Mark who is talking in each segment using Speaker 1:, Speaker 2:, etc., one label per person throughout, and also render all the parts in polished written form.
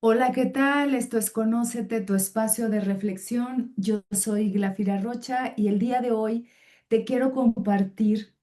Speaker 1: Hola, ¿qué tal? Esto es Conócete, tu espacio de reflexión. Yo soy Glafira Rocha y el día de hoy te quiero compartir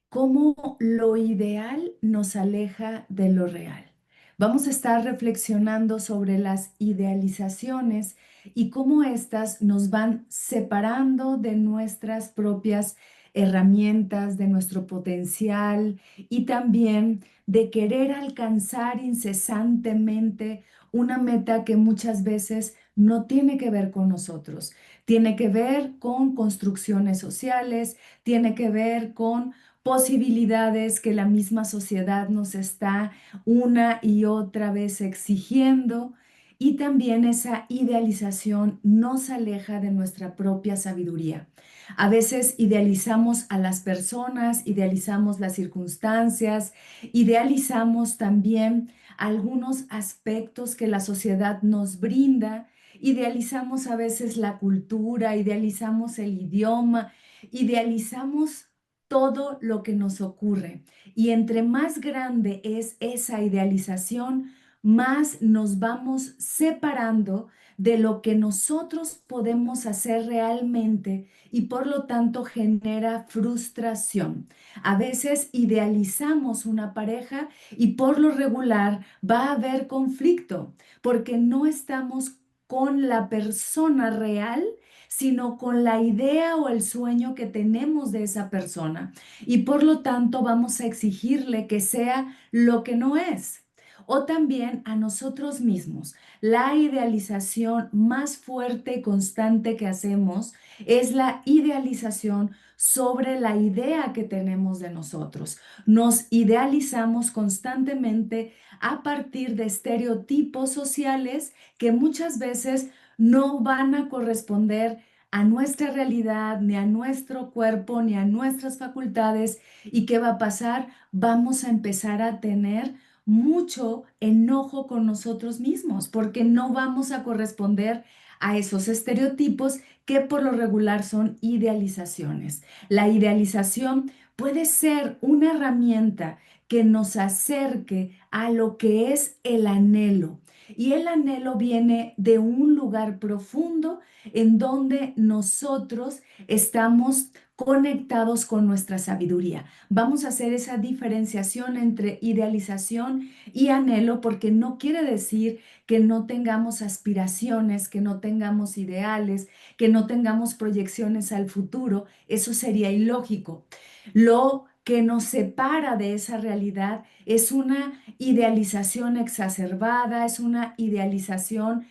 Speaker 1: cómo lo ideal nos aleja de lo real. Vamos a estar reflexionando sobre las idealizaciones y cómo éstas nos van separando de nuestras propias herramientas, de nuestro potencial y también de querer alcanzar incesantemente una meta que muchas veces no tiene que ver con nosotros, tiene que ver con construcciones sociales, tiene que ver con posibilidades que la misma sociedad nos está una y otra vez exigiendo, y también esa idealización nos aleja de nuestra propia sabiduría. A veces idealizamos a las personas, idealizamos las circunstancias, idealizamos también algunos aspectos que la sociedad nos brinda, idealizamos a veces la cultura, idealizamos el idioma, idealizamos todo lo que nos ocurre. Y entre más grande es esa idealización, más nos vamos separando de lo que nosotros podemos hacer realmente y por lo tanto genera frustración. A veces idealizamos una pareja y por lo regular va a haber conflicto porque no estamos con la persona real, sino con la idea o el sueño que tenemos de esa persona. Y por lo tanto vamos a exigirle que sea lo que no es. O también a nosotros mismos. La idealización más fuerte y constante que hacemos es la idealización sobre la idea que tenemos de nosotros. Nos idealizamos constantemente a partir de estereotipos sociales que muchas veces no van a corresponder a nuestra realidad, ni a nuestro cuerpo, ni a nuestras facultades. ¿Y qué va a pasar? Vamos a empezar a tener mucho enojo con nosotros mismos porque no vamos a corresponder a esos estereotipos que por lo regular son idealizaciones. La idealización puede ser una herramienta que nos acerque a lo que es el anhelo. Y el anhelo viene de un lugar profundo en donde nosotros estamos conectados con nuestra sabiduría. Vamos a hacer esa diferenciación entre idealización y anhelo porque no quiere decir que no tengamos aspiraciones, que no tengamos ideales, que no tengamos proyecciones al futuro. Eso sería ilógico. Lo que nos separa de esa realidad es una idealización exacerbada, es una idealización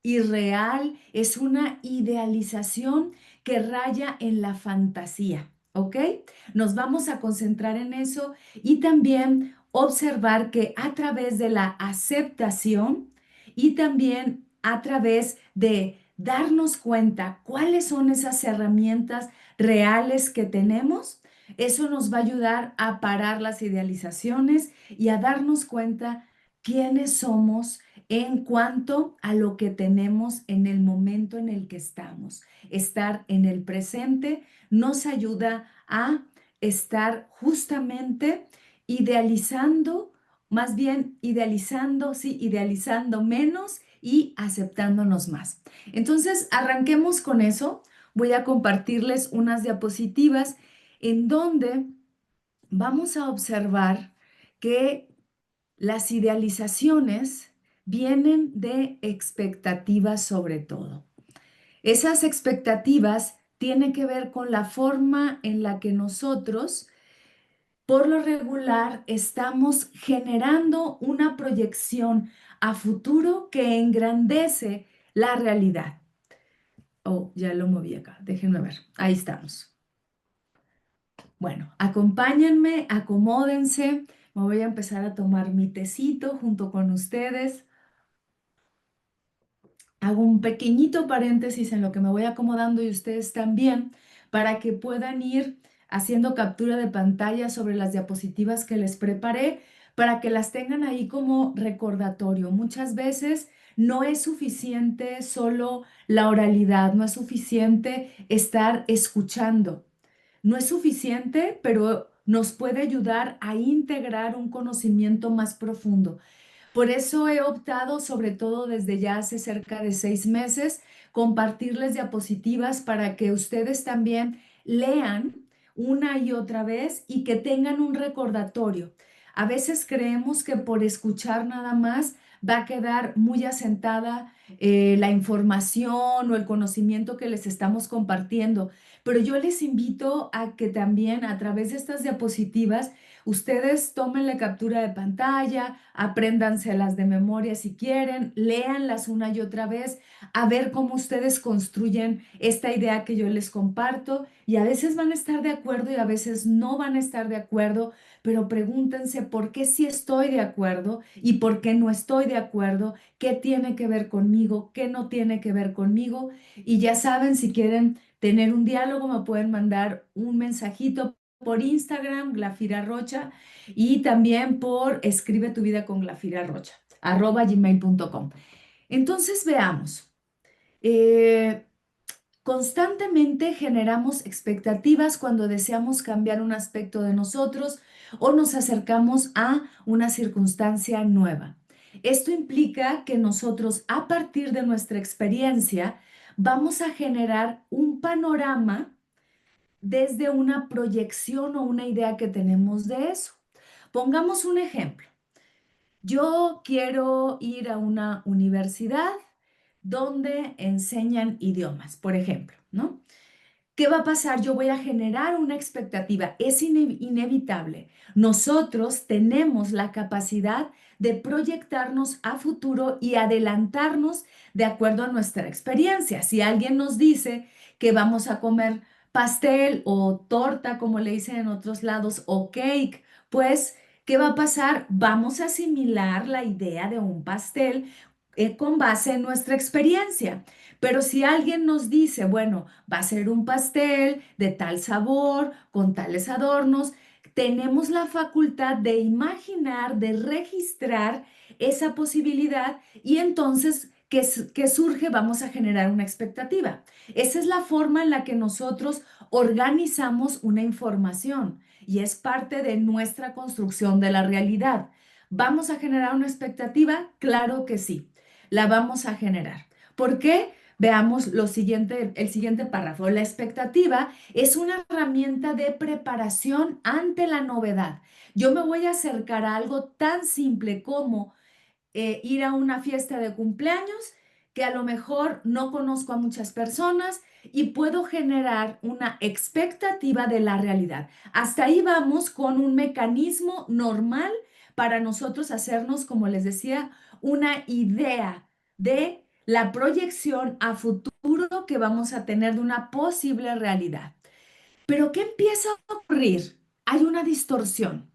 Speaker 1: irreal, es una idealización que raya en la fantasía, ¿ok? Nos vamos a concentrar en eso y también observar que a través de la aceptación y también a través de darnos cuenta cuáles son esas herramientas reales que tenemos, eso nos va a ayudar a parar las idealizaciones y a darnos cuenta quiénes somos en cuanto a lo que tenemos en el momento en el que estamos. Estar en el presente nos ayuda a estar justamente idealizando, más bien idealizando, sí, idealizando menos y aceptándonos más. Entonces, arranquemos con eso. Voy a compartirles unas diapositivas en donde vamos a observar que las idealizaciones vienen de expectativas sobre todo. Esas expectativas tienen que ver con la forma en la que nosotros, por lo regular, estamos generando una proyección a futuro que engrandece la realidad. Oh, ya lo moví acá. Déjenme ver. Ahí estamos. Bueno, acompáñenme, acomódense. Me voy a empezar a tomar mi tecito junto con ustedes. Hago un pequeñito paréntesis en lo que me voy acomodando y ustedes también para que puedan ir haciendo captura de pantalla sobre las diapositivas que les preparé para que las tengan ahí como recordatorio. Muchas veces no es suficiente solo la oralidad, no es suficiente estar escuchando. No es suficiente, pero nos puede ayudar a integrar un conocimiento más profundo. Por eso he optado, sobre todo desde ya hace cerca de 6 meses, compartirles diapositivas para que ustedes también lean una y otra vez y que tengan un recordatorio. A veces creemos que por escuchar nada más va a quedar muy asentada la información o el conocimiento que les estamos compartiendo, pero yo les invito a que también a través de estas diapositivas ustedes tomen la captura de pantalla, apréndanselas de memoria si quieren, léanlas una y otra vez, a ver cómo ustedes construyen esta idea que yo les comparto. Y a veces van a estar de acuerdo y a veces no van a estar de acuerdo, pero pregúntense por qué sí estoy de acuerdo y por qué no estoy de acuerdo, qué tiene que ver conmigo, qué no tiene que ver conmigo. Y ya saben, si quieren tener un diálogo, me pueden mandar un mensajito por Instagram, Glafira Rocha, y también por escribe tu vida con Glafira Rocha, @gmail.com. Entonces veamos. Eh, Constantemente generamos expectativas cuando deseamos cambiar un aspecto de nosotros o nos acercamos a una circunstancia nueva. Esto implica que nosotros, a partir de nuestra experiencia, vamos a generar un panorama desde una proyección o una idea que tenemos de eso. Pongamos un ejemplo. Yo quiero ir a una universidad donde enseñan idiomas, por ejemplo, ¿no? ¿Qué va a pasar? Yo voy a generar una expectativa. Es inevitable. Nosotros tenemos la capacidad de proyectarnos a futuro y adelantarnos de acuerdo a nuestra experiencia. Si alguien nos dice que vamos a comer pastel o torta, como le dicen en otros lados, o cake, pues, ¿qué va a pasar? Vamos a asimilar la idea de un pastel con base en nuestra experiencia. Pero si alguien nos dice, bueno, va a ser un pastel de tal sabor, con tales adornos, tenemos la facultad de imaginar, de registrar esa posibilidad y entonces, ¿qué surge? Vamos a generar una expectativa. Esa es la forma en la que nosotros organizamos una información y es parte de nuestra construcción de la realidad. ¿Vamos a generar una expectativa? Claro que sí, la vamos a generar. ¿Por qué? Veamos el siguiente párrafo. La expectativa es una herramienta de preparación ante la novedad. Yo me voy a acercar a algo tan simple como ir a una fiesta de cumpleaños que a lo mejor no conozco a muchas personas y puedo generar una expectativa de la realidad. Hasta ahí vamos con un mecanismo normal para nosotros hacernos, como les decía, una idea de la proyección a futuro que vamos a tener de una posible realidad. Pero ¿qué empieza a ocurrir? Hay una distorsión.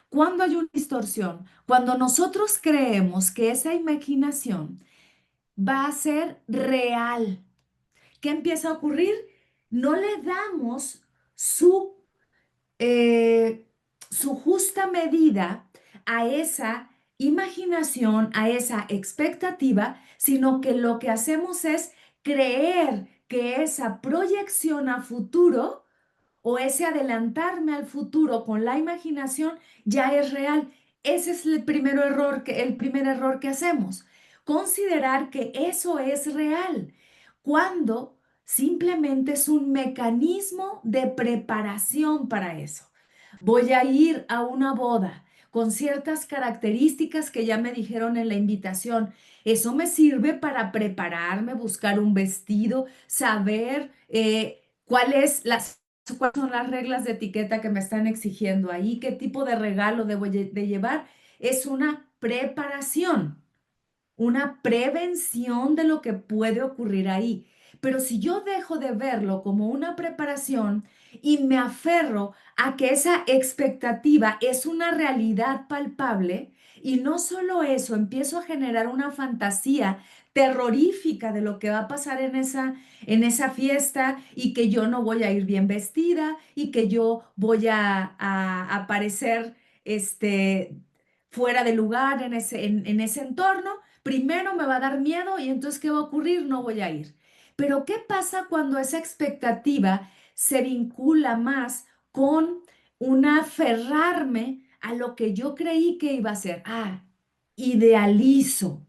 Speaker 1: ¿Cuándo hay una distorsión? Cuando nosotros creemos que esa imaginación va a ser real. ¿Qué empieza a ocurrir? No le damos su, eh, su justa medida a esa imaginación, a esa expectativa, sino que lo que hacemos es creer que esa proyección a futuro o ese adelantarme al futuro con la imaginación ya es real. Ese es el primer error que hacemos. Considerar que eso es real, cuando simplemente es un mecanismo de preparación para eso. Voy a ir a una boda con ciertas características que ya me dijeron en la invitación. Eso me sirve para prepararme, buscar un vestido, saber cuáles son las reglas de etiqueta que me están exigiendo ahí, qué tipo de regalo debo de llevar. Es una preparación, una prevención de lo que puede ocurrir ahí. Pero si yo dejo de verlo como una preparación y me aferro a que esa expectativa es una realidad palpable, y no solo eso, empiezo a generar una fantasía terrorífica de lo que va a pasar en esa fiesta y que yo no voy a ir bien vestida y que yo voy a aparecer fuera de lugar en ese entorno. Primero me va a dar miedo y entonces, ¿qué va a ocurrir? No voy a ir. Pero ¿qué pasa cuando esa expectativa se vincula más con un aferrarme a lo que yo creí que iba a ser? Ah, idealizo.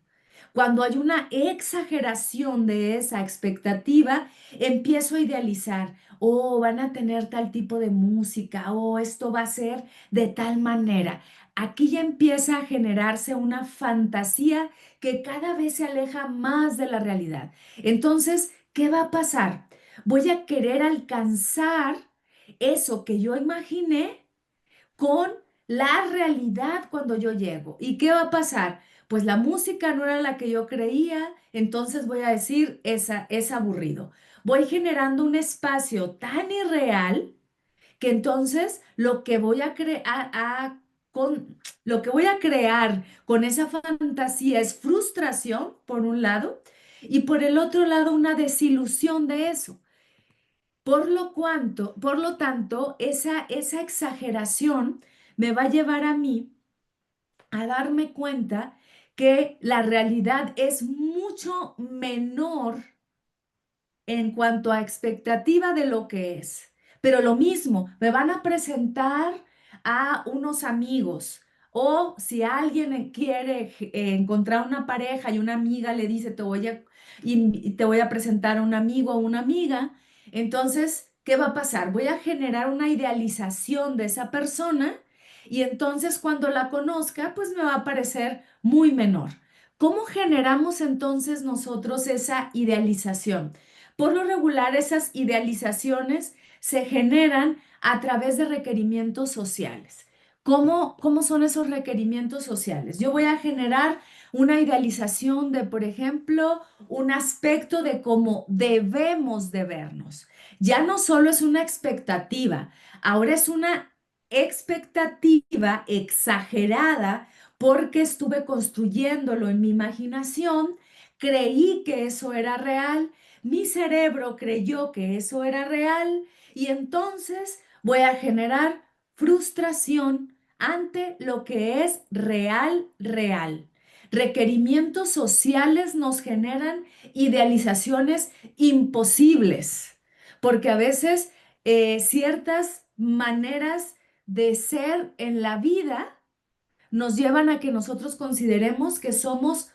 Speaker 1: Cuando hay una exageración de esa expectativa, empiezo a idealizar, oh, van a tener tal tipo de música, o esto va a ser de tal manera. Aquí ya empieza a generarse una fantasía que cada vez se aleja más de la realidad. Entonces, ¿qué va a pasar? Voy a querer alcanzar eso que yo imaginé con la realidad cuando yo llego. ¿Y qué va a pasar? Pues la música no era la que yo creía, entonces voy a decir, es aburrido. Voy generando un espacio tan irreal que entonces lo que voy a con lo que voy a crear con esa fantasía es frustración, por un lado, y por el otro lado una desilusión de eso. Por lo tanto, esa exageración me va a llevar a mí a darme cuenta que la realidad es mucho menor en cuanto a expectativa de lo que es. Pero lo mismo, me van a presentar a unos amigos o si alguien quiere encontrar una pareja y una amiga le dice, y te voy a presentar a un amigo o una amiga, entonces, ¿qué va a pasar? Voy a generar una idealización de esa persona y entonces cuando la conozca, pues me va a parecer muy menor. ¿Cómo generamos entonces nosotros esa idealización? Por lo regular, esas idealizaciones se generan a través de requerimientos sociales. ¿Cómo son esos requerimientos sociales? Yo voy a generar una idealización de, por ejemplo, un aspecto de cómo debemos de vernos. Ya no solo es una expectativa, ahora es una expectativa exagerada porque estuve construyéndolo en mi imaginación, creí que eso era real, mi cerebro creyó que eso era real y entonces voy a generar frustración ante lo que es real, real. Requerimientos sociales nos generan idealizaciones imposibles, porque a veces ciertas maneras de ser en la vida nos llevan a que nosotros consideremos que somos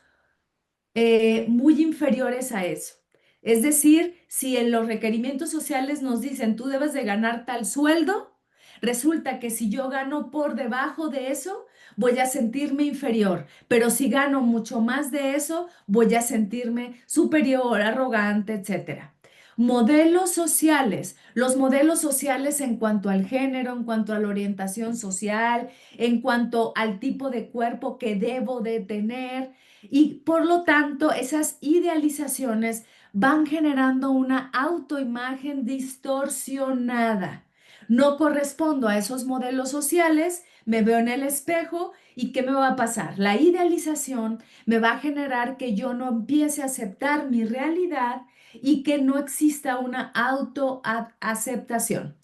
Speaker 1: muy inferiores a eso. Es decir, si en los requerimientos sociales nos dicen tú debes de ganar tal sueldo, resulta que si yo gano por debajo de eso, voy a sentirme inferior, pero si gano mucho más de eso, voy a sentirme superior, arrogante, etcétera. Modelos sociales, los modelos sociales en cuanto al género, en cuanto a la orientación social, en cuanto al tipo de cuerpo que debo de tener, y por lo tanto, esas idealizaciones van generando una autoimagen distorsionada. No correspondo a esos modelos sociales, me veo en el espejo y ¿qué me va a pasar? La idealización me va a generar que yo no empiece a aceptar mi realidad y que no exista una autoaceptación.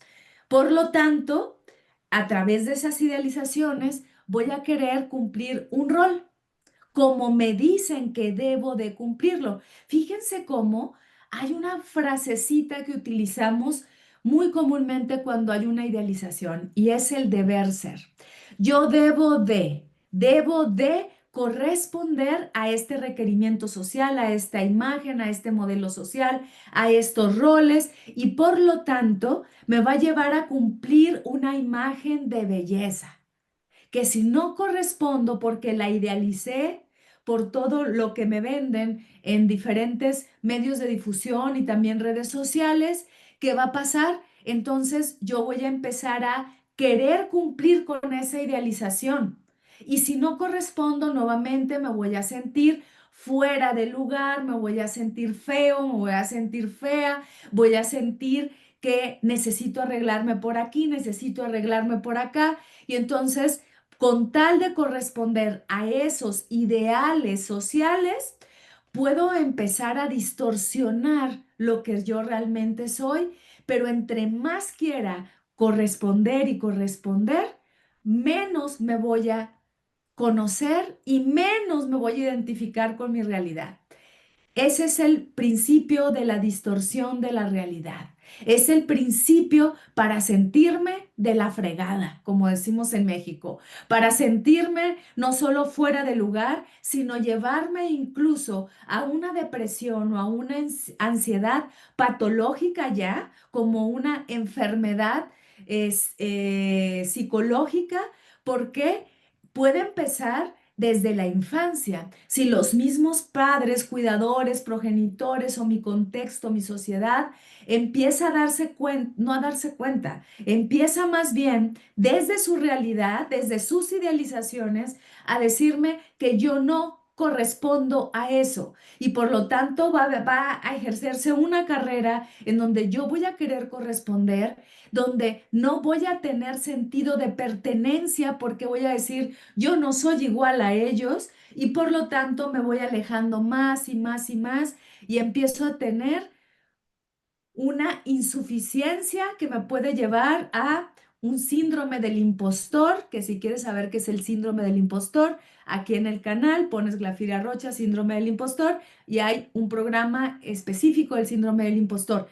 Speaker 1: Por lo tanto, a través de esas idealizaciones voy a querer cumplir un rol como me dicen que debo de cumplirlo. Fíjense cómo hay una frasecita que utilizamos muy comúnmente cuando hay una idealización y es el deber ser. Yo debo de corresponder a este requerimiento social, a esta imagen, a este modelo social, a estos roles y por lo tanto me va a llevar a cumplir una imagen de belleza que si no correspondo porque la idealicé por todo lo que me venden en diferentes medios de difusión y también redes sociales, ¿qué va a pasar? Entonces yo voy a empezar a querer cumplir con esa idealización. Y si no correspondo, nuevamente me voy a sentir fuera de lugar, me voy a sentir feo, me voy a sentir fea, voy a sentir que necesito arreglarme por aquí, necesito arreglarme por acá. Y entonces con tal de corresponder a esos ideales sociales, puedo empezar a distorsionar lo que yo realmente soy, pero entre más quiera corresponder y corresponder, menos me voy a conocer y menos me voy a identificar con mi realidad. Ese es el principio de la distorsión de la realidad. Es el principio para sentirme de la fregada, como decimos en México, para sentirme no solo fuera de lugar, sino llevarme incluso a una depresión o a una ansiedad patológica ya, como una enfermedad psicológica, porque puede empezar desde la infancia. Si los mismos padres, cuidadores, progenitores o mi contexto, mi sociedad, empieza a darse cuenta, no a darse cuenta, empieza más bien desde su realidad, desde sus idealizaciones, a decirme que yo no correspondo a eso y por lo tanto va a ejercerse una carrera en donde yo voy a querer corresponder, donde no voy a tener sentido de pertenencia porque voy a decir, yo no soy igual a ellos y por lo tanto me voy alejando más y más y más y empiezo a tener una insuficiencia que me puede llevar a un síndrome del impostor, que si quieres saber qué es el síndrome del impostor, aquí en el canal pones Glafiria Rocha, síndrome del impostor, y hay un programa específico del síndrome del impostor,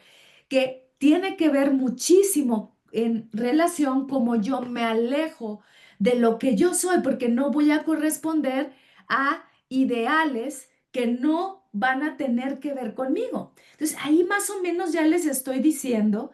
Speaker 1: que tiene que ver muchísimo en relación como yo me alejo de lo que yo soy, porque no voy a corresponder a ideales que no van a tener que ver conmigo. Entonces, ahí más o menos ya les estoy diciendo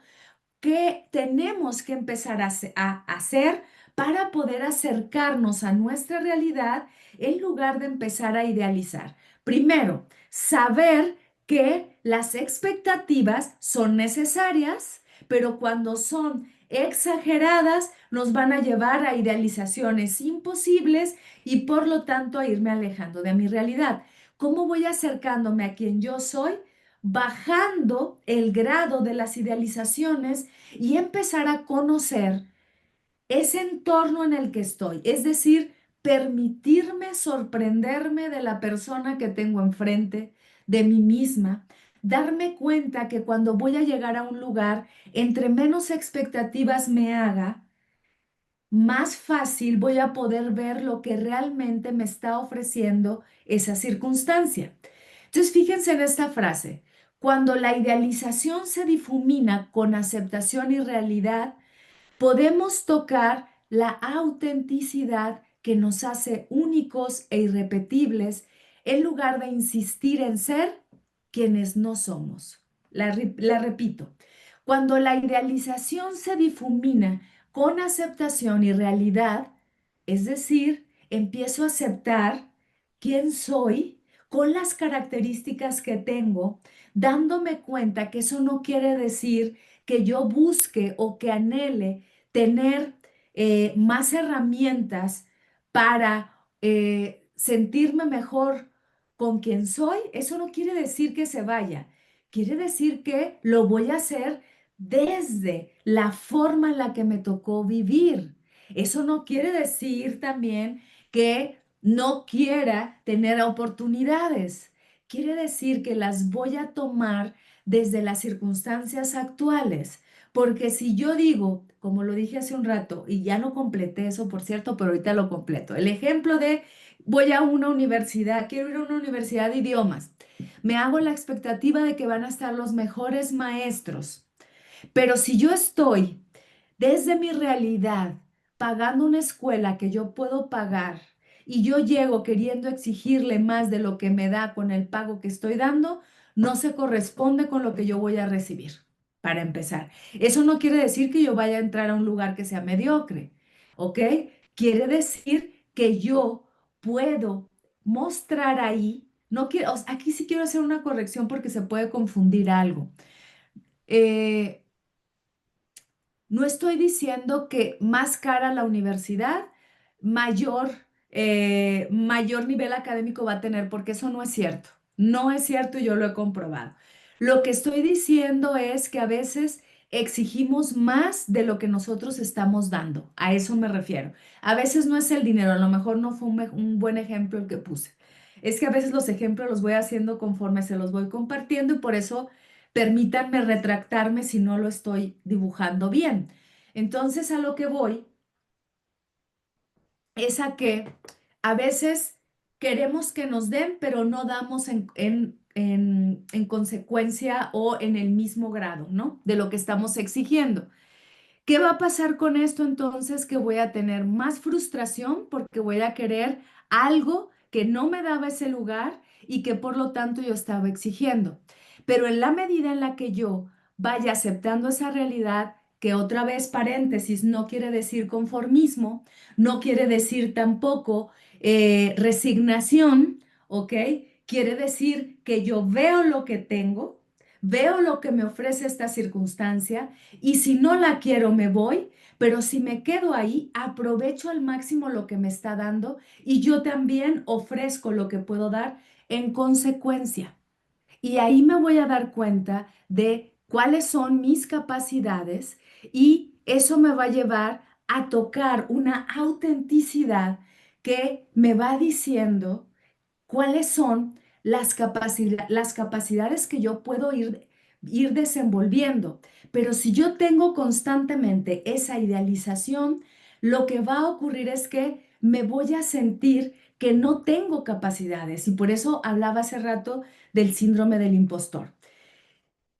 Speaker 1: que tenemos que empezar a hacer para poder acercarnos a nuestra realidad en lugar de empezar a idealizar. Primero, saber que las expectativas son necesarias, pero cuando son exageradas nos van a llevar a idealizaciones imposibles y por lo tanto a irme alejando de mi realidad. ¿Cómo voy acercándome a quien yo soy? Bajando el grado de las idealizaciones y empezar a conocer ese entorno en el que estoy. Es decir, permitirme sorprenderme de la persona que tengo enfrente, de mí misma, darme cuenta que cuando voy a llegar a un lugar, entre menos expectativas me haga, más fácil voy a poder ver lo que realmente me está ofreciendo esa circunstancia. Entonces, fíjense en esta frase. Cuando la idealización se difumina con aceptación y realidad, podemos tocar la autenticidad que nos hace únicos e irrepetibles en lugar de insistir en ser quienes no somos. La repito, cuando la idealización se difumina con aceptación y realidad, es decir, empiezo a aceptar quién soy con las características que tengo, dándome cuenta que eso no quiere decir que yo busque o que anhele tener más herramientas para sentirme mejor con quien soy. Eso no quiere decir que se vaya, quiere decir que lo voy a hacer desde la forma en la que me tocó vivir. Eso no quiere decir también que no quiera tener oportunidades. Quiere decir que las voy a tomar desde las circunstancias actuales. Porque si yo digo, como lo dije hace un rato, y ya no completé eso, por cierto, pero ahorita lo completo, el ejemplo de voy a una universidad, quiero ir a una universidad de idiomas, me hago la expectativa de que van a estar los mejores maestros, pero si yo estoy desde mi realidad pagando una escuela que yo puedo pagar y yo llego queriendo exigirle más de lo que me da con el pago que estoy dando, no se corresponde con lo que yo voy a recibir, para empezar. Eso no quiere decir que yo vaya a entrar a un lugar que sea mediocre, ¿ok? Quiere decir que yo puedo mostrar ahí, no quiero, aquí sí quiero hacer una corrección porque se puede confundir algo. Eh, no estoy diciendo que más cara la universidad, mayor, mayor nivel académico va a tener, porque eso no es cierto. No es cierto y yo lo he comprobado. Lo que estoy diciendo es que a veces exigimos más de lo que nosotros estamos dando. A eso me refiero. A veces no es el dinero, a lo mejor no fue un buen ejemplo el que puse. Es que a veces los ejemplos los voy haciendo conforme se los voy compartiendo y por eso permítanme retractarme si no lo estoy dibujando bien. Entonces, a lo que voy es a que a veces queremos que nos den, pero no damos en consecuencia o en el mismo grado, ¿no? De lo que estamos exigiendo. ¿Qué va a pasar con esto entonces? Que voy a tener más frustración porque voy a querer algo que no me daba ese lugar y que por lo tanto yo estaba exigiendo. Pero en la medida en la que yo vaya aceptando esa realidad, que otra vez paréntesis, no quiere decir conformismo, no quiere decir tampoco resignación, ¿ok? Quiere decir que yo veo lo que tengo, veo lo que me ofrece esta circunstancia y si no la quiero, me voy, pero si me quedo ahí, aprovecho al máximo lo que me está dando y yo también ofrezco lo que puedo dar en consecuencia. Y ahí me voy a dar cuenta de cuáles son mis capacidades y eso me va a llevar a tocar una autenticidad que me va diciendo cuáles son las capacidades que yo puedo ir desenvolviendo. Pero si yo tengo constantemente esa idealización, lo que va a ocurrir es que me voy a sentir que no tengo capacidades. Y por eso hablaba hace rato del síndrome del impostor.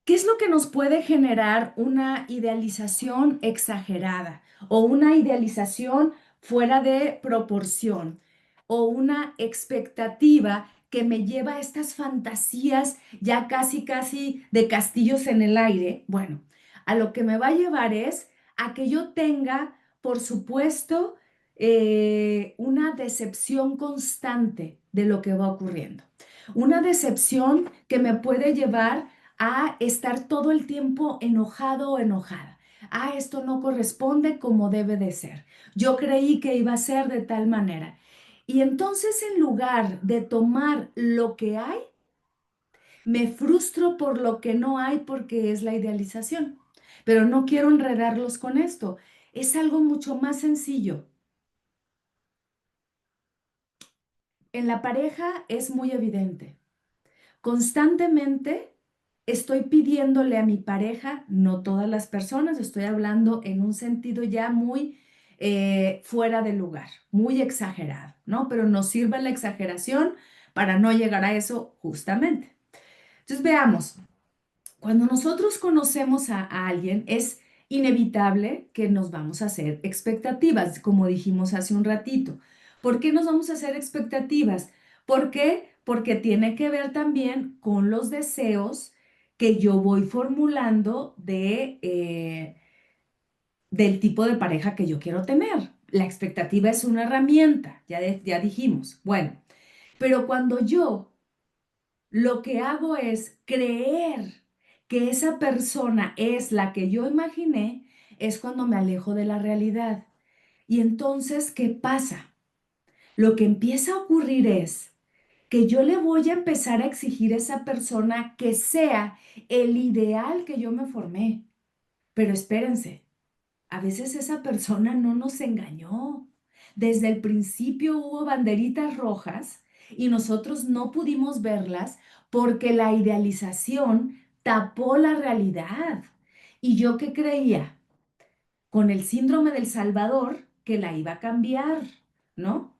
Speaker 1: ¿Qué es lo que nos puede generar una idealización exagerada o una idealización fuera de proporción o una expectativa que me lleva a estas fantasías ya casi, casi de castillos en el aire? Bueno, a lo que me va a llevar es a que yo tenga, por supuesto, una decepción constante de lo que va ocurriendo. Una decepción que me puede llevar a estar todo el tiempo enojado o enojada. Ah, esto no corresponde como debe de ser. Yo creí que iba a ser de tal manera. Y entonces en lugar de tomar lo que hay, me frustro por lo que no hay porque es la idealización. Pero no quiero enredarlos con esto. Es algo mucho más sencillo. En la pareja es muy evidente. Constantemente estoy pidiéndole a mi pareja, no todas las personas, estoy hablando en un sentido ya muy fuera de lugar, muy exagerado, ¿no? Pero nos sirve la exageración para no llegar a eso justamente. Entonces veamos, cuando nosotros conocemos a alguien, es inevitable que nos vamos a hacer expectativas, como dijimos hace un ratito. ¿Por qué nos vamos a hacer expectativas? ¿Por qué? Porque tiene que ver también con los deseos que yo voy formulando del tipo de pareja que yo quiero tener. La expectativa es una herramienta, ya dijimos. Bueno, pero cuando yo lo que hago es creer que esa persona es la que yo imaginé, es cuando me alejo de la realidad. Y entonces, ¿qué pasa? Lo que empieza a ocurrir es que yo le voy a empezar a exigir a esa persona que sea el ideal que yo me formé. Pero espérense, a veces esa persona no nos engañó. Desde el principio hubo banderitas rojas y nosotros no pudimos verlas porque la idealización tapó la realidad. ¿Y yo qué creía? Con el síndrome del Salvador, que la iba a cambiar, ¿no?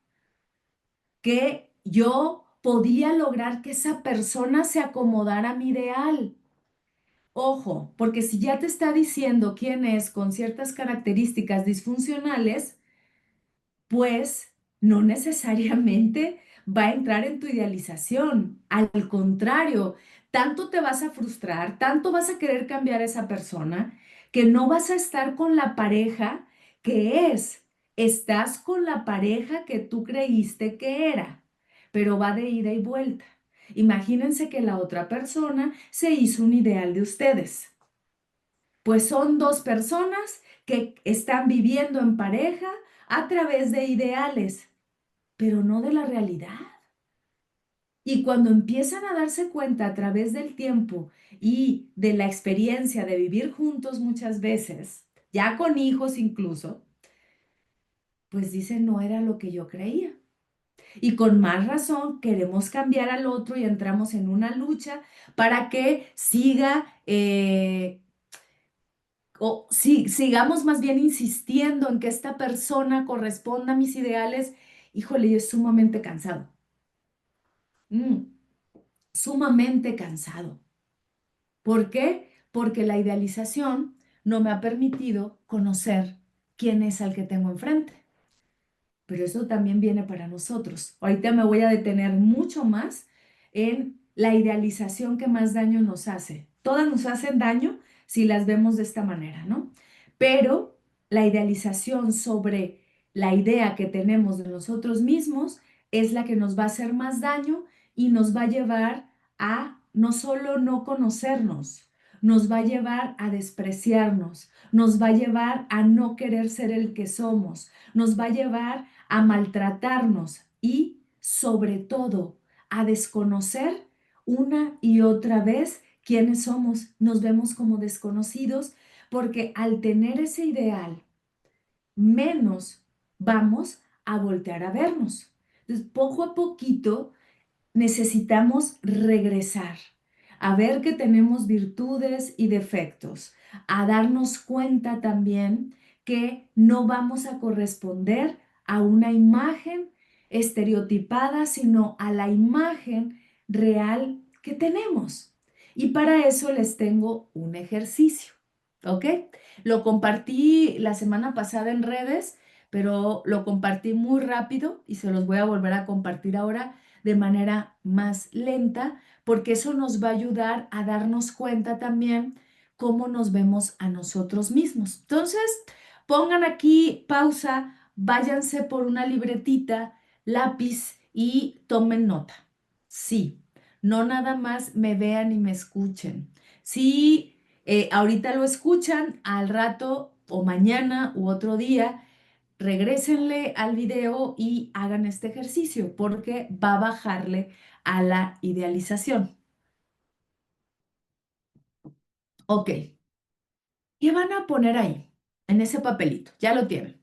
Speaker 1: Que yo podía lograr que esa persona se acomodara a mi ideal. Ojo, porque si ya te está diciendo quién es con ciertas características disfuncionales, pues no necesariamente va a entrar en tu idealización. Al contrario, tanto te vas a frustrar, tanto vas a querer cambiar a esa persona, que no vas a estar con la pareja que es. Estás con la pareja que tú creíste que era, pero va de ida y vuelta. Imagínense que la otra persona se hizo un ideal de ustedes. Pues son dos personas que están viviendo en pareja a través de ideales, pero no de la realidad. Y cuando empiezan a darse cuenta a través del tiempo y de la experiencia de vivir juntos muchas veces, ya con hijos incluso, pues dicen, no era lo que yo creía. Y con más razón queremos cambiar al otro y entramos en una lucha para que siga o si, sigamos más bien insistiendo en que esta persona corresponda a mis ideales, híjole, yo es sumamente cansado. Mm, sumamente cansado. ¿Por qué? Porque la idealización no me ha permitido conocer quién es al que tengo enfrente. Pero eso también viene para nosotros. Ahorita me voy a detener mucho más en la idealización que más daño nos hace. Todas nos hacen daño si las vemos de esta manera, ¿no? Pero la idealización sobre la idea que tenemos de nosotros mismos es la que nos va a hacer más daño y nos va a llevar a no solo no conocernos, nos va a llevar a despreciarnos, nos va a llevar a no querer ser el que somos, nos va a llevar a maltratarnos y, sobre todo, a desconocer una y otra vez quiénes somos. Nos vemos como desconocidos porque al tener ese ideal, menos vamos a voltear a vernos. Entonces, poco a poquito necesitamos regresar a ver que tenemos virtudes y defectos, a darnos cuenta también que no vamos a corresponder a una imagen estereotipada, sino a la imagen real que tenemos. Y para eso les tengo un ejercicio, ¿ok? Lo compartí la semana pasada en redes, pero lo compartí muy rápido y se los voy a volver a compartir ahora de manera más lenta, porque eso nos va a ayudar a darnos cuenta también cómo nos vemos a nosotros mismos. Entonces, pongan aquí pausa, váyanse por una libretita, lápiz y tomen nota. Sí, no nada más me vean y me escuchen. Si ahorita lo escuchan, al rato o mañana u otro día, regrésenle al video y hagan este ejercicio porque va a bajarle a la idealización. Ok, ¿qué van a poner ahí en ese papelito? Ya lo tienen.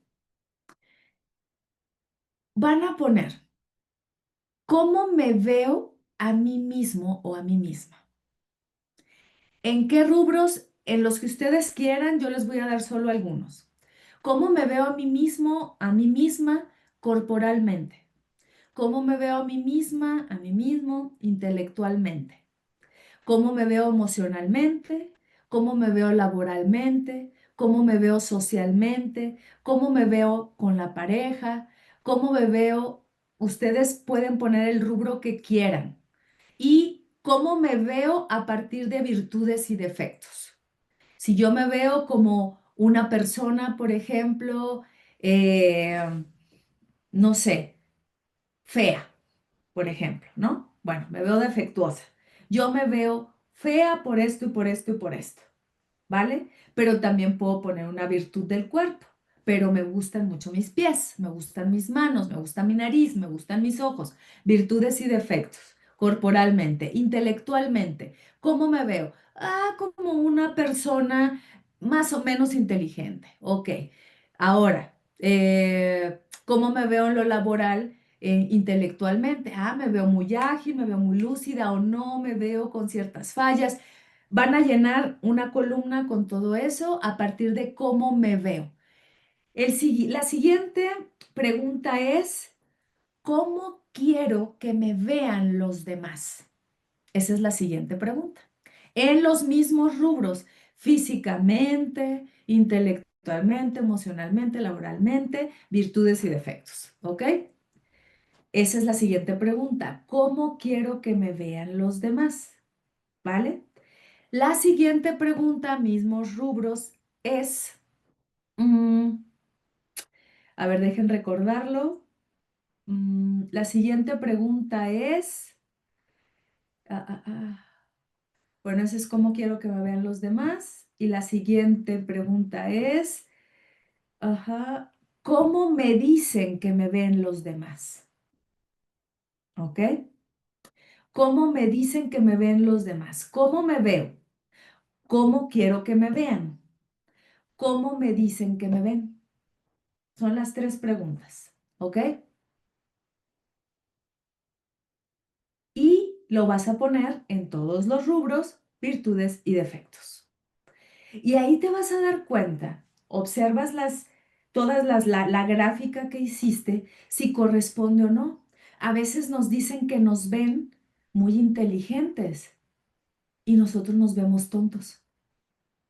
Speaker 1: Van a poner cómo me veo a mí mismo o a mí misma. ¿En qué rubros? En los que ustedes quieran, yo les voy a dar solo algunos. ¿Cómo me veo a mí mismo, a mí misma corporalmente? ¿Cómo me veo a mí misma, a mí mismo intelectualmente? ¿Cómo me veo emocionalmente? ¿Cómo me veo laboralmente? ¿Cómo me veo socialmente? ¿Cómo me veo con la pareja? ¿Cómo me veo? Ustedes pueden poner el rubro que quieran. ¿Y cómo me veo a partir de virtudes y defectos? Si yo me veo como una persona, por ejemplo, no sé, fea, por ejemplo, ¿no? Bueno, me veo defectuosa. Yo me veo fea por esto y por esto y por esto, ¿vale? Pero también puedo poner una virtud del cuerpo. Pero me gustan mucho mis pies, me gustan mis manos, me gusta mi nariz, me gustan mis ojos. Virtudes y defectos, corporalmente, intelectualmente. ¿Cómo me veo? Ah, como una persona más o menos inteligente. Ok. Ahora, ¿cómo me veo en lo laboral? Intelectualmente. Ah, me veo muy ágil, me veo muy lúcida o no, me veo con ciertas fallas. Van a llenar una columna con todo eso a partir de cómo me veo. La siguiente pregunta es, ¿cómo quiero que me vean los demás? Esa es la siguiente pregunta. En los mismos rubros, físicamente, intelectualmente, emocionalmente, laboralmente, virtudes y defectos. ¿Ok? Esa es la siguiente pregunta. ¿Cómo quiero que me vean los demás? ¿Vale? La siguiente pregunta, mismos rubros, es, mm, a ver, dejen recordarlo. La siguiente pregunta es, ah, ah, ah. Bueno, esa es cómo quiero que me vean los demás. Y la siguiente pregunta es, ajá, ¿cómo me dicen que me ven los demás? ¿Ok? ¿Cómo me dicen que me ven los demás? ¿Cómo me veo? ¿Cómo quiero que me vean? ¿Cómo me dicen que me ven? Son las tres preguntas, ¿ok? Y lo vas a poner en todos los rubros, virtudes y defectos. Y ahí te vas a dar cuenta, observas la gráfica que hiciste, si corresponde o no. A veces nos dicen que nos ven muy inteligentes y nosotros nos vemos tontos.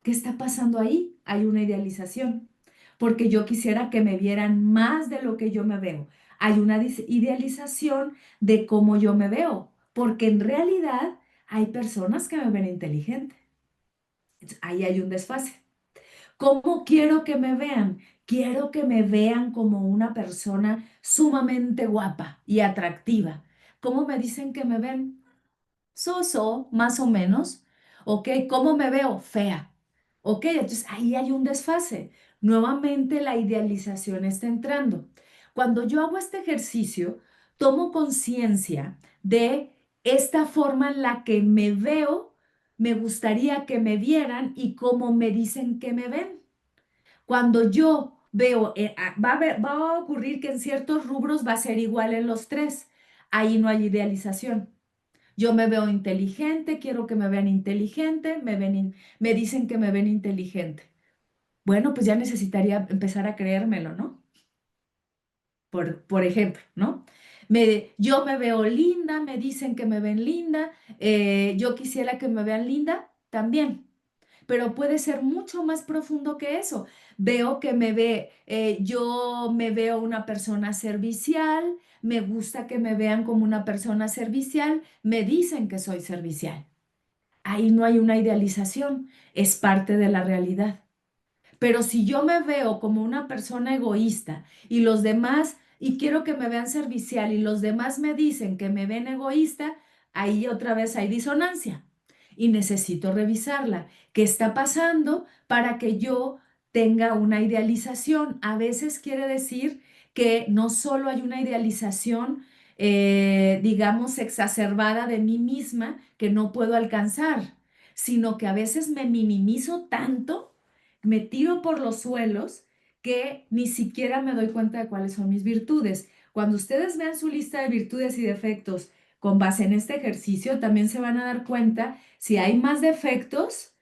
Speaker 1: ¿Qué está pasando ahí? Hay una idealización, porque yo quisiera que me vieran más de lo que yo me veo. Hay una idealización de cómo yo me veo, porque en realidad hay personas que me ven inteligente. Ahí hay un desfase. ¿Cómo quiero que me vean? Quiero que me vean como una persona sumamente guapa y atractiva. ¿Cómo me dicen que me ven? So, más o menos. ¿Ok? ¿Cómo me veo? Fea. ¿Ok? Entonces ahí hay un desfase. Nuevamente la idealización está entrando. Cuando yo hago este ejercicio, tomo conciencia de esta forma en la que me veo, me gustaría que me vieran y cómo me dicen que me ven. Cuando yo veo, va a ocurrir que en ciertos rubros va a ser igual en los tres. Ahí no hay idealización. Yo me veo inteligente, quiero que me vean inteligente, me dicen que me ven inteligente. Bueno, pues ya necesitaría empezar a creérmelo, ¿no? Por ejemplo, ¿no? Yo me veo linda, me dicen que me ven linda, yo quisiera que me vean linda también, pero puede ser mucho más profundo que eso. Veo que yo me veo una persona servicial, me gusta que me vean como una persona servicial, me dicen que soy servicial. Ahí no hay una idealización, es parte de la realidad. Pero si yo me veo como una persona egoísta y los demás, y quiero que me vean servicial y los demás me dicen que me ven egoísta, ahí otra vez hay disonancia y necesito revisarla. ¿Qué está pasando para que yo tenga una idealización? A veces quiere decir que no solo hay una idealización, digamos, exacerbada de mí misma que no puedo alcanzar, sino que a veces me minimizo tanto, me tiro por los suelos que ni siquiera me doy cuenta de cuáles son mis virtudes. Cuando ustedes vean su lista de virtudes y defectos con base en este ejercicio, también se van a dar cuenta si hay más defectos,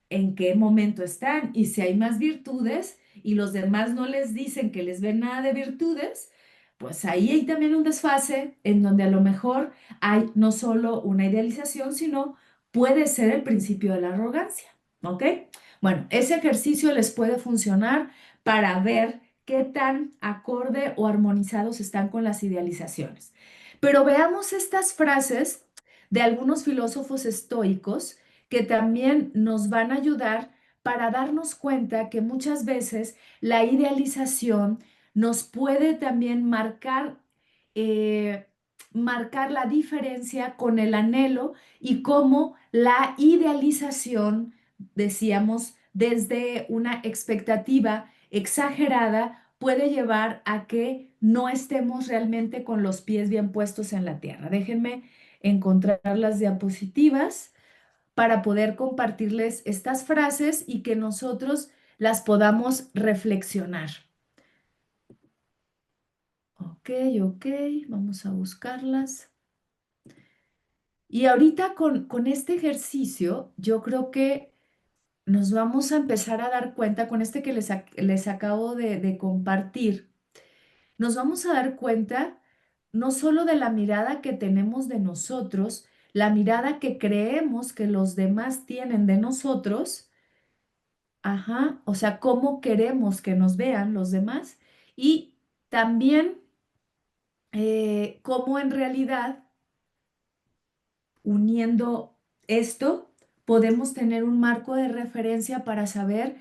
Speaker 1: en qué momento están, y si hay más virtudes y los demás no les dicen que les ven nada de virtudes, pues ahí hay también un desfase en donde a lo mejor hay no solo una idealización, sino puede ser el principio de la arrogancia. ¿Ok? Bueno, ese ejercicio les puede funcionar para ver qué tan acorde o armonizados están con las idealizaciones. Pero veamos estas frases de algunos filósofos estoicos que también nos van a ayudar para darnos cuenta que muchas veces la idealización nos puede también eh, marcar la diferencia con el anhelo y cómo la idealización, decíamos, desde una expectativa exagerada, puede llevar a que no estemos realmente con los pies bien puestos en la tierra. Déjenme encontrar las diapositivas para poder compartirles estas frases y que nosotros las podamos reflexionar. Ok, ok, vamos a buscarlas. Y ahorita con este ejercicio, yo creo que nos vamos a empezar a dar cuenta, con este que les acabo de compartir, nos vamos a dar cuenta no solo de la mirada que tenemos de nosotros, la mirada que creemos que los demás tienen de nosotros, ajá, o sea, cómo queremos que nos vean los demás y también cómo en realidad, uniendo esto, podemos tener un marco de referencia para saber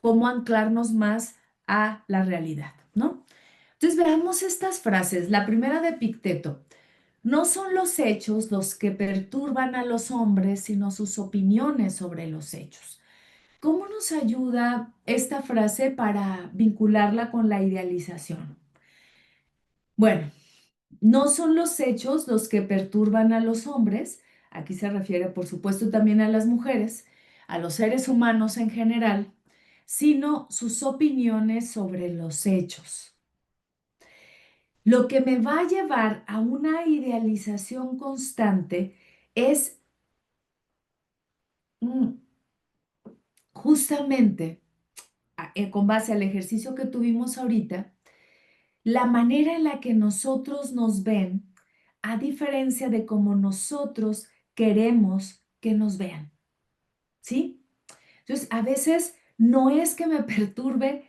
Speaker 1: cómo anclarnos más a la realidad, ¿no? Entonces veamos estas frases. La primera de Epicteto. No son los hechos los que perturban a los hombres, sino sus opiniones sobre los hechos. ¿Cómo nos ayuda esta frase para vincularla con la idealización? Bueno, no son los hechos los que perturban a los hombres, aquí se refiere por supuesto también a las mujeres, a los seres humanos en general, sino sus opiniones sobre los hechos. Lo que me va a llevar a una idealización constante es mm, justamente con base al ejercicio que tuvimos ahorita, la manera en la que nosotros nos ven a diferencia de cómo nosotros queremos que nos vean, ¿sí? Entonces, a veces no es que me perturbe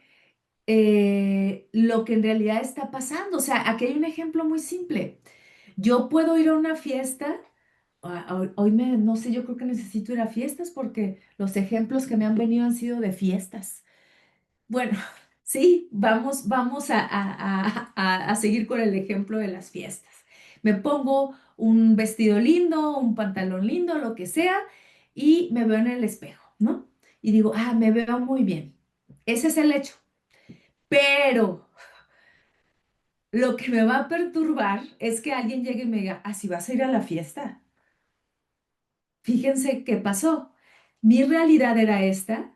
Speaker 1: lo que en realidad está pasando. O sea, aquí hay un ejemplo muy simple. Yo puedo ir a una fiesta. Hoy no sé, yo creo que necesito ir a fiestas porque los ejemplos que me han venido han sido de fiestas. Bueno, sí, vamos a seguir con el ejemplo de las fiestas. Me pongo un vestido lindo, un pantalón lindo, lo que sea, y me veo en el espejo, ¿no? Y digo, me veo muy bien. Ese es el hecho. Pero lo que me va a perturbar es que alguien llegue y me diga, si vas a ir a la fiesta. Fíjense qué pasó. Mi realidad era esta,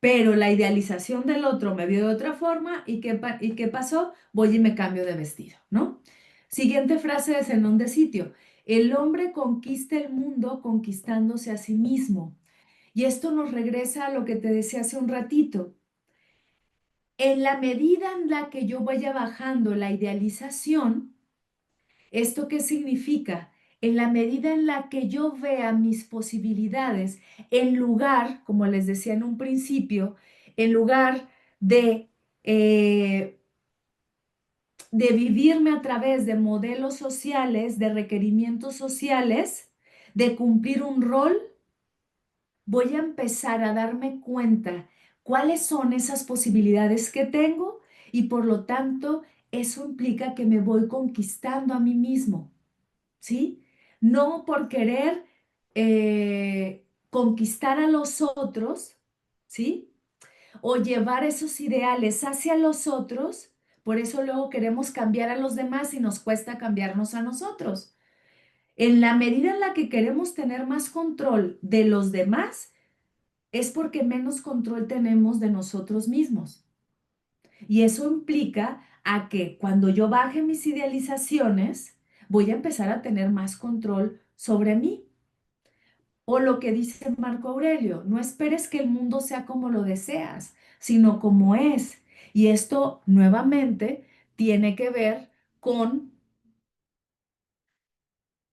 Speaker 1: pero la idealización del otro me vio de otra forma y qué pasó? Voy y me cambio de vestido, ¿no? Siguiente frase de Zenón de Sitio. El hombre conquista el mundo conquistándose a sí mismo. Y esto nos regresa a lo que te decía hace un ratito. En la medida en la que yo vaya bajando la idealización, ¿esto qué significa? En la medida en la que yo vea mis posibilidades, en lugar, como les decía en un principio, en lugar de, eh, de vivirme a través de modelos sociales, de requerimientos sociales, de cumplir un rol, voy a empezar a darme cuenta cuáles son esas posibilidades que tengo y por lo tanto eso implica que me voy conquistando a mí mismo. ¿Sí? No por querer conquistar a los otros, ¿sí? O llevar esos ideales hacia los otros, por eso luego queremos cambiar a los demás y nos cuesta cambiarnos a nosotros. En la medida en la que queremos tener más control de los demás, es porque menos control tenemos de nosotros mismos. Y eso implica a que cuando yo baje mis idealizaciones, voy a empezar a tener más control sobre mí. O lo que dice Marco Aurelio, no esperes que el mundo sea como lo deseas, sino como es. Y esto nuevamente tiene que ver con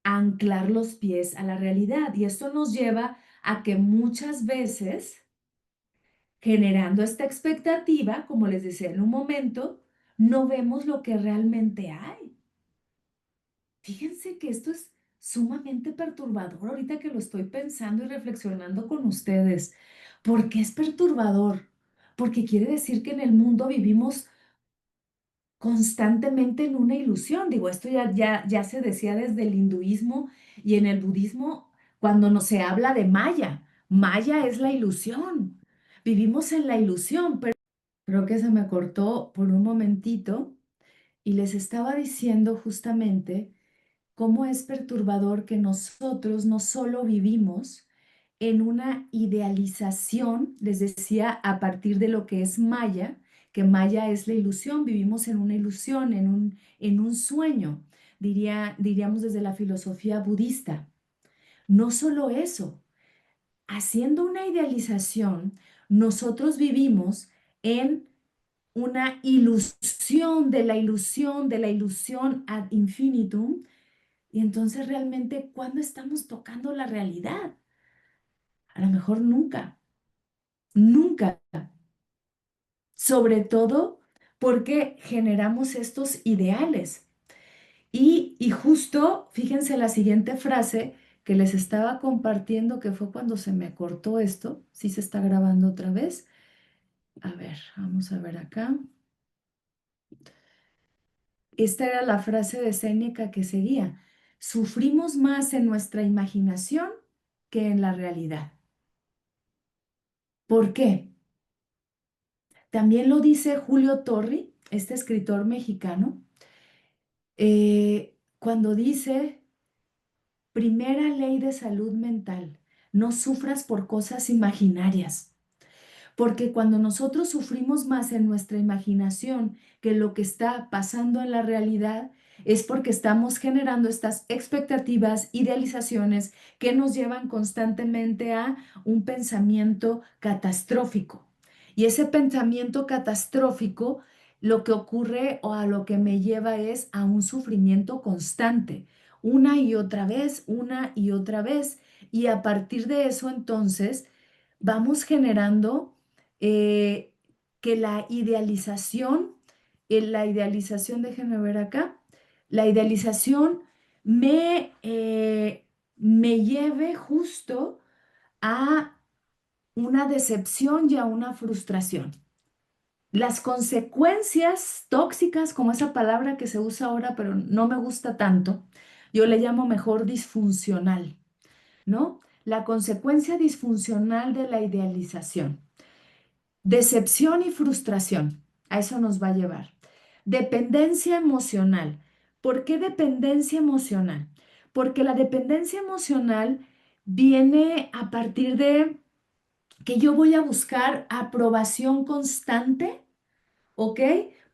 Speaker 1: anclar los pies a la realidad. Y esto nos lleva a que muchas veces, generando esta expectativa, como les decía en un momento, no vemos lo que realmente hay. Fíjense que esto es sumamente perturbador ahorita que lo estoy pensando y reflexionando con ustedes. ¿Por qué es perturbador? Porque quiere decir que en el mundo vivimos constantemente en una ilusión. Digo, esto ya se decía desde el hinduismo y en el budismo cuando no se habla de Maya. Maya es la ilusión. Vivimos en la ilusión, pero creo que se me cortó por un momentito y les estaba diciendo justamente cómo es perturbador que nosotros no solo vivimos en una idealización, les decía, a partir de lo que es Maya, que Maya es la ilusión, vivimos en una ilusión, en un sueño, diríamos desde la filosofía budista. No solo eso, haciendo una idealización, nosotros vivimos en una ilusión de la ilusión de la ilusión ad infinitum, y entonces realmente, ¿cuándo estamos tocando la realidad? A lo mejor nunca, nunca. Sobre todo porque generamos estos ideales. Y justo, fíjense la siguiente frase que les estaba compartiendo, que fue cuando se me cortó esto. Sí se está grabando otra vez. A ver, vamos a ver acá. Esta era la frase de Séneca que seguía. Sufrimos más en nuestra imaginación que en la realidad. ¿Por qué? También lo dice Julio Torri, este escritor mexicano, cuando dice, primera ley de salud mental, no sufras por cosas imaginarias. Porque cuando nosotros sufrimos más en nuestra imaginación que lo que está pasando en la realidad, es porque estamos generando estas expectativas, idealizaciones que nos llevan constantemente a un pensamiento catastrófico. Y ese pensamiento catastrófico lo que ocurre o a lo que me lleva es a un sufrimiento constante, una y otra vez, una y otra vez. Y a partir de eso, entonces, vamos generando eh, que la idealización, déjenme ver acá, la idealización me lleve justo a una decepción y a una frustración. Las consecuencias tóxicas, como esa palabra que se usa ahora, pero no me gusta tanto, yo le llamo mejor disfuncional, ¿no? La consecuencia disfuncional de la idealización. Decepción y frustración, a eso nos va a llevar. Dependencia emocional. ¿Por qué dependencia emocional? Porque la dependencia emocional viene a partir de que yo voy a buscar aprobación constante, ¿ok?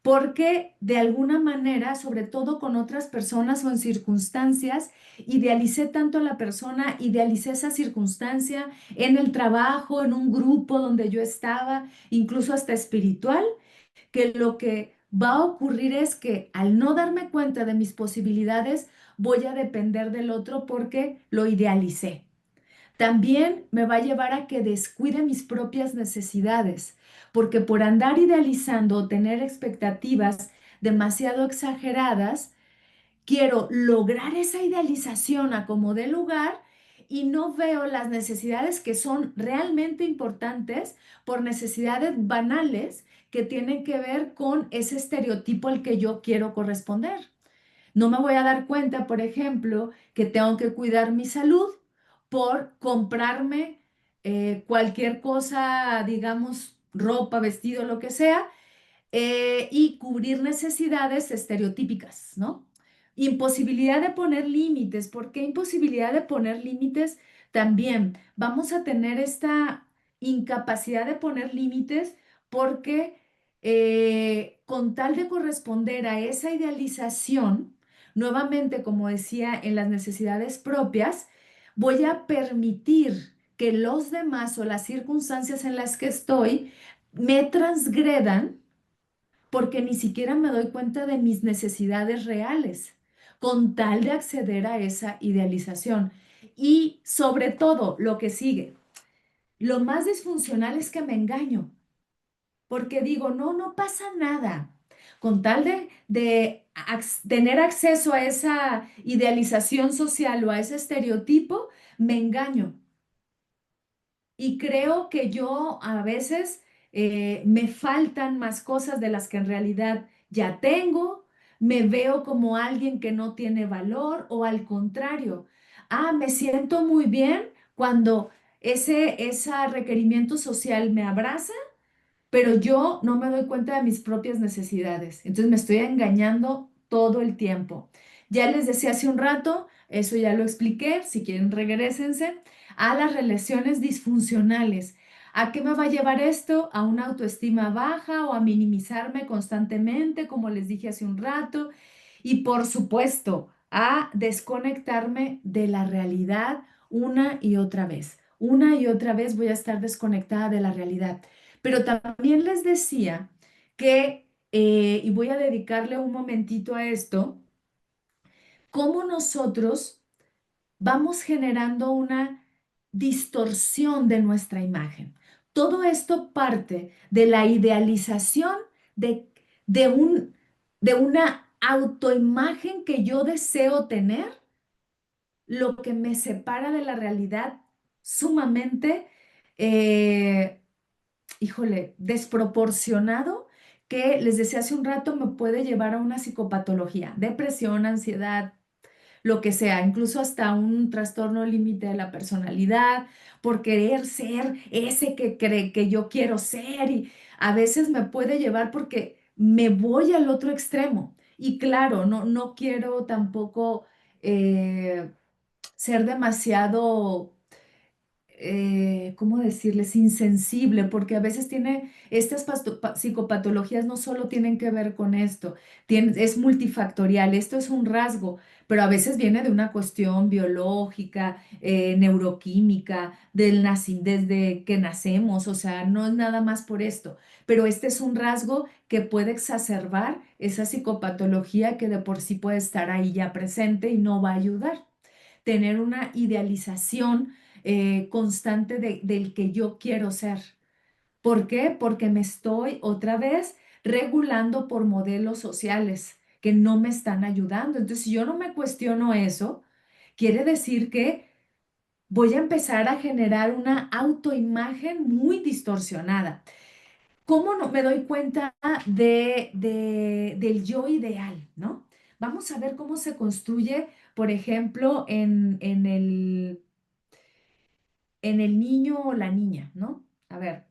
Speaker 1: Porque de alguna manera, sobre todo con otras personas o en circunstancias, idealicé tanto a la persona, idealicé esa circunstancia en el trabajo, en un grupo donde yo estaba, incluso hasta espiritual, que lo que va a ocurrir es que al no darme cuenta de mis posibilidades, voy a depender del otro porque lo idealicé. También me va a llevar a que descuide mis propias necesidades, porque por andar idealizando o tener expectativas demasiado exageradas, quiero lograr esa idealización a como dé lugar y no veo las necesidades que son realmente importantes por necesidades banales que tienen que ver con ese estereotipo al que yo quiero corresponder. No me voy a dar cuenta, por ejemplo, que tengo que cuidar mi salud por comprarme cualquier cosa, digamos, ropa, vestido, lo que sea, y cubrir necesidades estereotípicas, ¿no? Imposibilidad de poner límites. ¿Por qué imposibilidad de poner límites? También vamos a tener esta incapacidad de poner límites porque con tal de corresponder a esa idealización, nuevamente, como decía, en las necesidades propias, voy a permitir que los demás o las circunstancias en las que estoy me transgredan porque ni siquiera me doy cuenta de mis necesidades reales, con tal de acceder a esa idealización. Y sobre todo, lo que sigue, lo más disfuncional es que me engaño, porque digo, no, no pasa nada. Con tal de tener acceso a esa idealización social o a ese estereotipo, me engaño. Y creo que yo a veces me faltan más cosas de las que en realidad ya tengo, me veo como alguien que no tiene valor o al contrario, me siento muy bien cuando ese requerimiento social me abraza, pero yo no me doy cuenta de mis propias necesidades. Entonces me estoy engañando todo el tiempo. Ya les decía hace un rato, eso ya lo expliqué, si quieren regresense a las relaciones disfuncionales. ¿A qué me va a llevar esto? ¿A una autoestima baja o a minimizarme constantemente, como les dije hace un rato? Y por supuesto, a desconectarme de la realidad una y otra vez. Una y otra vez voy a estar desconectada de la realidad. Pero también les decía que, y voy a dedicarle un momentito a esto, cómo nosotros vamos generando una distorsión de nuestra imagen. Todo esto parte de la idealización de, de un, de una autoimagen que yo deseo tener, lo que me separa de la realidad sumamente híjole, desproporcionado que les decía hace un rato me puede llevar a una psicopatología, depresión, ansiedad, lo que sea, incluso hasta un trastorno límite de la personalidad por querer ser ese que cree que yo quiero ser y a veces me puede llevar porque me voy al otro extremo. Y claro, no quiero tampoco ser demasiado ¿cómo decirles? Insensible, porque a veces tiene, estas psicopatologías no solo tienen que ver con esto, es multifactorial, esto es un rasgo, pero a veces viene de una cuestión biológica, neuroquímica, desde que nacemos, o sea, no es nada más por esto, pero este es un rasgo que puede exacerbar esa psicopatología que de por sí puede estar ahí ya presente y no va a ayudar. Tener una idealización constante del que yo quiero ser. ¿Por qué? Porque me estoy otra vez regulando por modelos sociales que no me están ayudando. Entonces, si yo no me cuestiono eso, quiere decir que voy a empezar a generar una autoimagen muy distorsionada. ¿Cómo no me doy cuenta del yo ideal, ¿no? Vamos a ver cómo se construye, por ejemplo, en el niño o la niña, ¿no? A ver,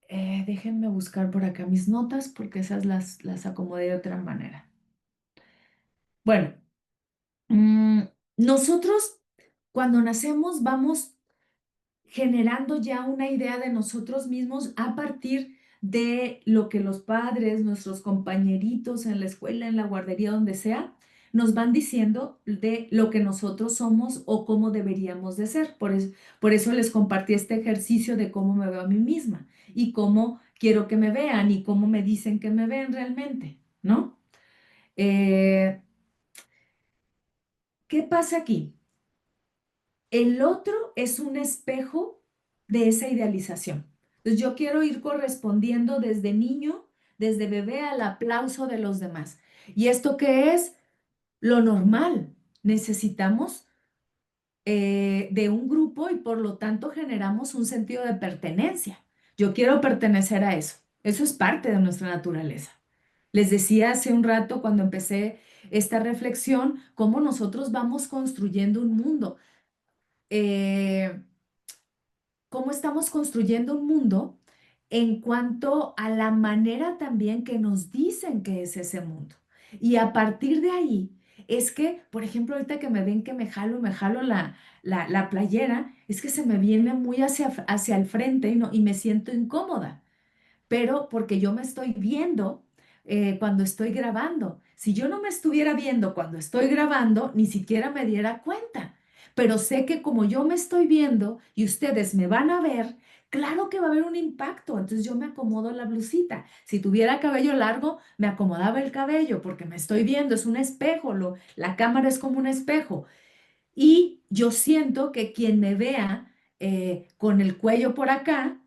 Speaker 1: déjenme buscar por acá mis notas porque esas las acomodé de otra manera. Bueno, mm, nosotros cuando nacemos vamos generando ya una idea de nosotros mismos a partir de lo que los padres, nuestros compañeritos en la escuela, en la guardería, donde sea, nos van diciendo de lo que nosotros somos o cómo deberíamos de ser. Por eso les compartí este ejercicio de cómo me veo a mí misma y cómo quiero que me vean y cómo me dicen que me ven realmente, ¿no? Eh, ¿Qué pasa aquí? El otro es un espejo de esa idealización. Entonces yo quiero ir correspondiendo desde niño, desde bebé al aplauso de los demás. ¿Y esto qué es? Lo normal. Necesitamos de un grupo y por lo tanto generamos un sentido de pertenencia. Yo quiero pertenecer a eso. Eso es parte de nuestra naturaleza. Les decía hace un rato cuando empecé esta reflexión, cómo nosotros vamos construyendo un mundo. Eh, Cómo estamos construyendo un mundo en cuanto a la manera también que nos dicen que es ese mundo. Y a partir de ahí es que, por ejemplo, ahorita que me ven que me jalo la playera, es que se me viene muy hacia el frente y me siento incómoda, pero porque yo me estoy viendo cuando estoy grabando. Si yo no me estuviera viendo cuando estoy grabando, ni siquiera me diera cuenta. Pero sé que como yo me estoy viendo y ustedes me van a ver, claro que va a haber un impacto. Entonces yo me acomodo la blusita. Si tuviera cabello largo, me acomodaba el cabello porque me estoy viendo, es un espejo, la cámara es como un espejo. Y yo siento que quien me vea con el cuello por acá,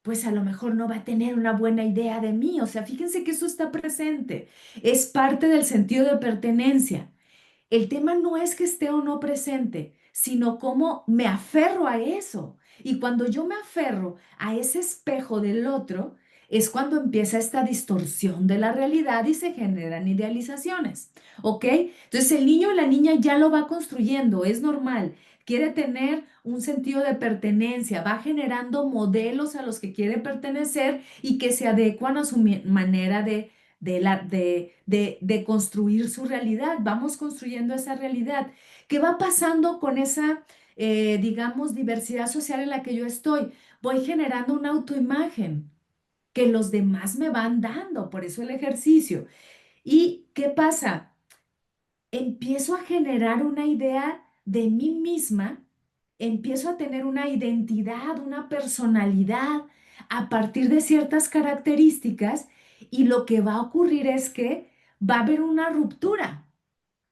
Speaker 1: pues a lo mejor no va a tener una buena idea de mí. O sea, fíjense que eso está presente. Es parte del sentido de pertenencia. El tema no es que esté o no presente, sino cómo me aferro a eso. Y cuando yo me aferro a ese espejo del otro, es cuando empieza esta distorsión de la realidad y se generan idealizaciones. ¿Ok? Entonces el niño o la niña ya lo va construyendo, es normal. Quiere tener un sentido de pertenencia, va generando modelos a los que quiere pertenecer y que se adecuan a su manera de construir su realidad. Vamos construyendo esa realidad. ¿Qué va pasando con esa, digamos, diversidad social en la que yo estoy? Voy generando una autoimagen que los demás me van dando, por eso el ejercicio. ¿Y qué pasa? Empiezo a generar una idea de mí misma, empiezo a tener una identidad, una personalidad a partir de ciertas características y lo que va a ocurrir es que va a haber una ruptura.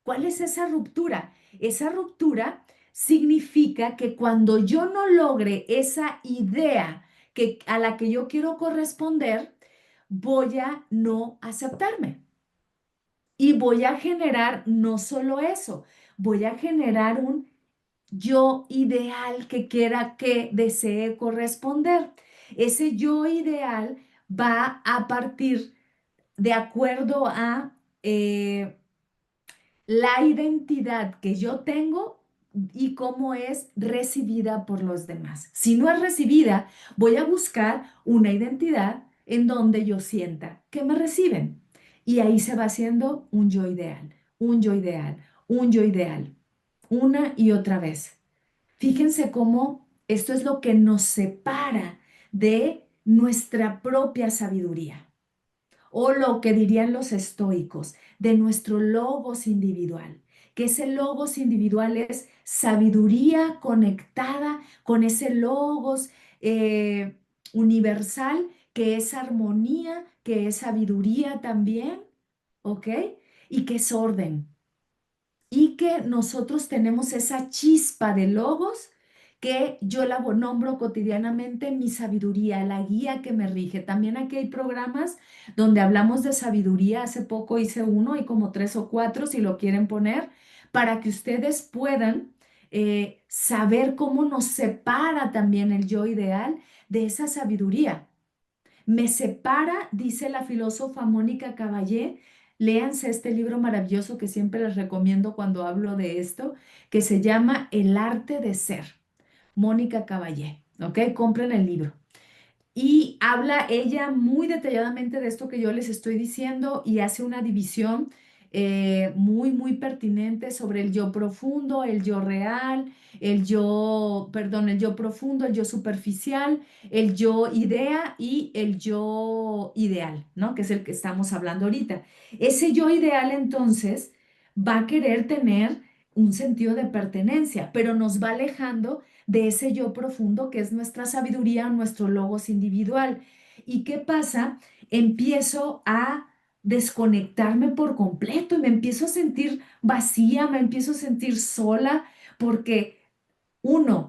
Speaker 1: ¿Cuál es esa ruptura? Esa ruptura significa que cuando yo no logre esa idea a la que yo quiero corresponder, voy a no aceptarme. Y voy a generar no solo eso, voy a generar un yo ideal que quiera, que desee corresponder. Ese yo ideal va a partir de acuerdo a la identidad que yo tengo y cómo es recibida por los demás. Si no es recibida, voy a buscar una identidad en donde yo sienta que me reciben. Y ahí se va haciendo un yo ideal, un yo ideal, un yo ideal, una y otra vez. Fíjense cómo Esto es lo que nos separa de nuestra propia sabiduría, o lo que dirían los estoicos, de nuestro logos individual, que ese logos individual es sabiduría conectada con ese logos eh, universal, que es armonía, que es sabiduría también, ¿ok? Y que es orden, y que nosotros tenemos esa chispa de logos que yo la nombro cotidianamente mi sabiduría, la guía que me rige. También aquí hay programas donde hablamos de sabiduría. Hace poco hice uno, hay como 3 o 4 si lo quieren poner, para que ustedes puedan saber cómo nos separa también el yo ideal de esa sabiduría. Me separa, dice la filósofa Mónica Caballé. Léanse este libro maravilloso que siempre les recomiendo cuando hablo de esto, que se llama El arte de ser. Mónica Caballé, ¿ok? Compren el libro. Y habla ella muy detalladamente de esto que yo les estoy diciendo y hace una división muy pertinente sobre el yo profundo, el yo real, el yo profundo, el yo superficial, el yo idea y el yo ideal, ¿no? Que es el que estamos hablando ahorita. Ese yo ideal entonces va a querer tener un sentido de pertenencia, pero nos va alejando de ese yo profundo que es nuestra sabiduría, nuestro logos individual. ¿Y qué pasa? Empiezo a desconectarme por completo y me empiezo a sentir vacía, me empiezo a sentir sola, porque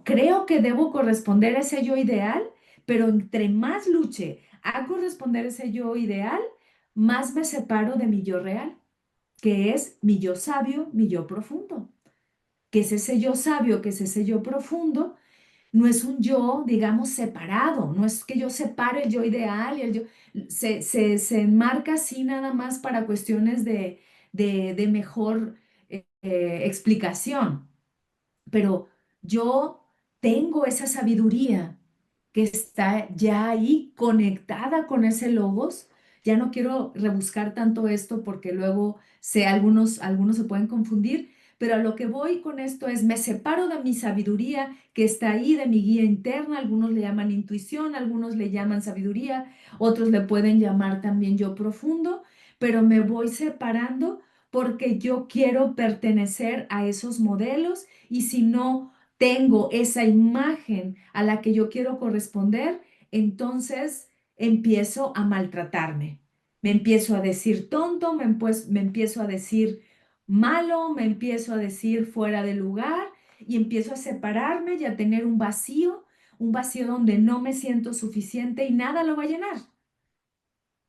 Speaker 1: creo que debo corresponder a ese yo ideal, pero entre más luche a corresponder a ese yo ideal, más me separo de mi yo real, que es mi yo sabio, mi yo profundo. Que es ese yo sabio, que es ese yo profundo, no es un yo, digamos, separado, no es que yo separe el yo ideal y el yo, se enmarca así nada más para cuestiones de mejor explicación, pero yo tengo esa sabiduría que está ya ahí conectada con ese logos. Ya no quiero rebuscar tanto esto porque luego algunos se pueden confundir, pero a lo que voy con esto es, me separo de mi sabiduría que está ahí, de mi guía interna. Algunos le llaman intuición, algunos le llaman sabiduría, otros le pueden llamar también yo profundo, pero me voy separando porque yo quiero pertenecer a esos modelos, y si no tengo esa imagen a la que yo quiero corresponder, entonces empiezo a maltratarme. Me empiezo a decir tonto, me empiezo a decir malo, me empiezo a decir fuera de lugar, y empiezo a separarme y a tener un vacío donde no me siento suficiente y nada lo va a llenar.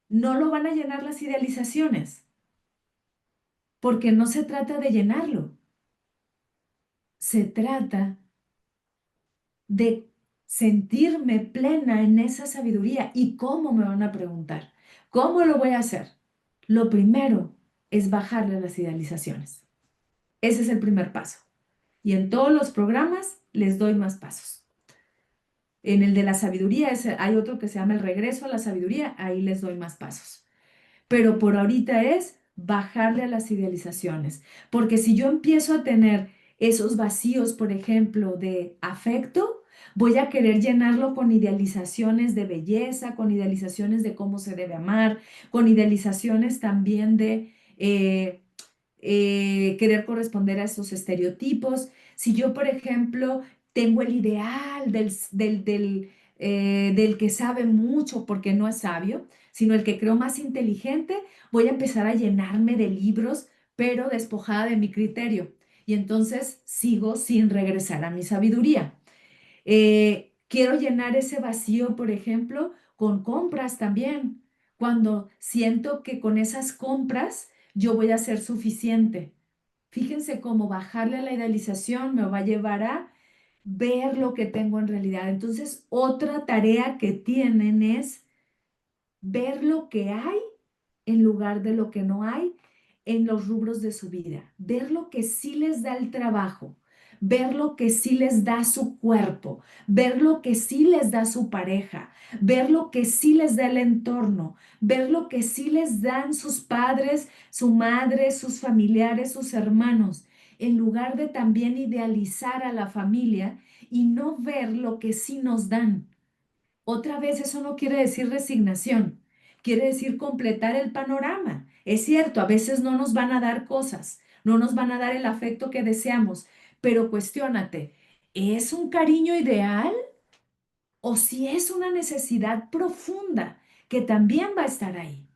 Speaker 1: No lo van a llenar las idealizaciones, porque no se trata de llenarlo, se trata de sentirme plena en esa sabiduría. ¿Y cómo? Me van a preguntar. ¿Cómo lo voy a hacer? Lo primero es bajarle las idealizaciones. Ese es el primer paso. Y en todos los programas les doy más pasos. En el de la sabiduría hay otro que se llama el regreso a la sabiduría, ahí les doy más pasos. Pero por ahorita es bajarle a las idealizaciones, porque si yo empiezo a tener esos vacíos, por ejemplo, de afecto, voy a querer llenarlo con idealizaciones de belleza, con idealizaciones de cómo se debe amar, con idealizaciones también de querer corresponder a esos estereotipos. Si yo, por ejemplo, tengo el ideal del que sabe mucho porque no es sabio, sino el que creo más inteligente, voy a empezar a llenarme de libros, pero despojada de mi criterio. Y entonces sigo sin regresar a mi sabiduría. Quiero llenar ese vacío, por ejemplo, con compras también. Cuando siento que con esas compras yo voy a ser suficiente. Fíjense cómo bajarle a la idealización me va a llevar a ver lo que tengo en realidad. Entonces, otra tarea que tienen es ver lo que hay en lugar de lo que no hay en los rubros de su vida, ver lo que sí les da el trabajo, ver lo que sí les da su cuerpo, ver lo que sí les da su pareja, ver lo que sí les da el entorno, ver lo que sí les dan sus padres, su madre, sus familiares, sus hermanos. en lugar de también idealizar a la familia y no ver lo que sí nos dan. Otra vez, eso no quiere decir resignación, quiere decir completar el panorama. Es cierto, a veces no nos van a dar cosas, no nos van a dar el afecto que deseamos, pero cuestiónate, ¿es un cariño ideal o si es una necesidad profunda que también va a estar ahí?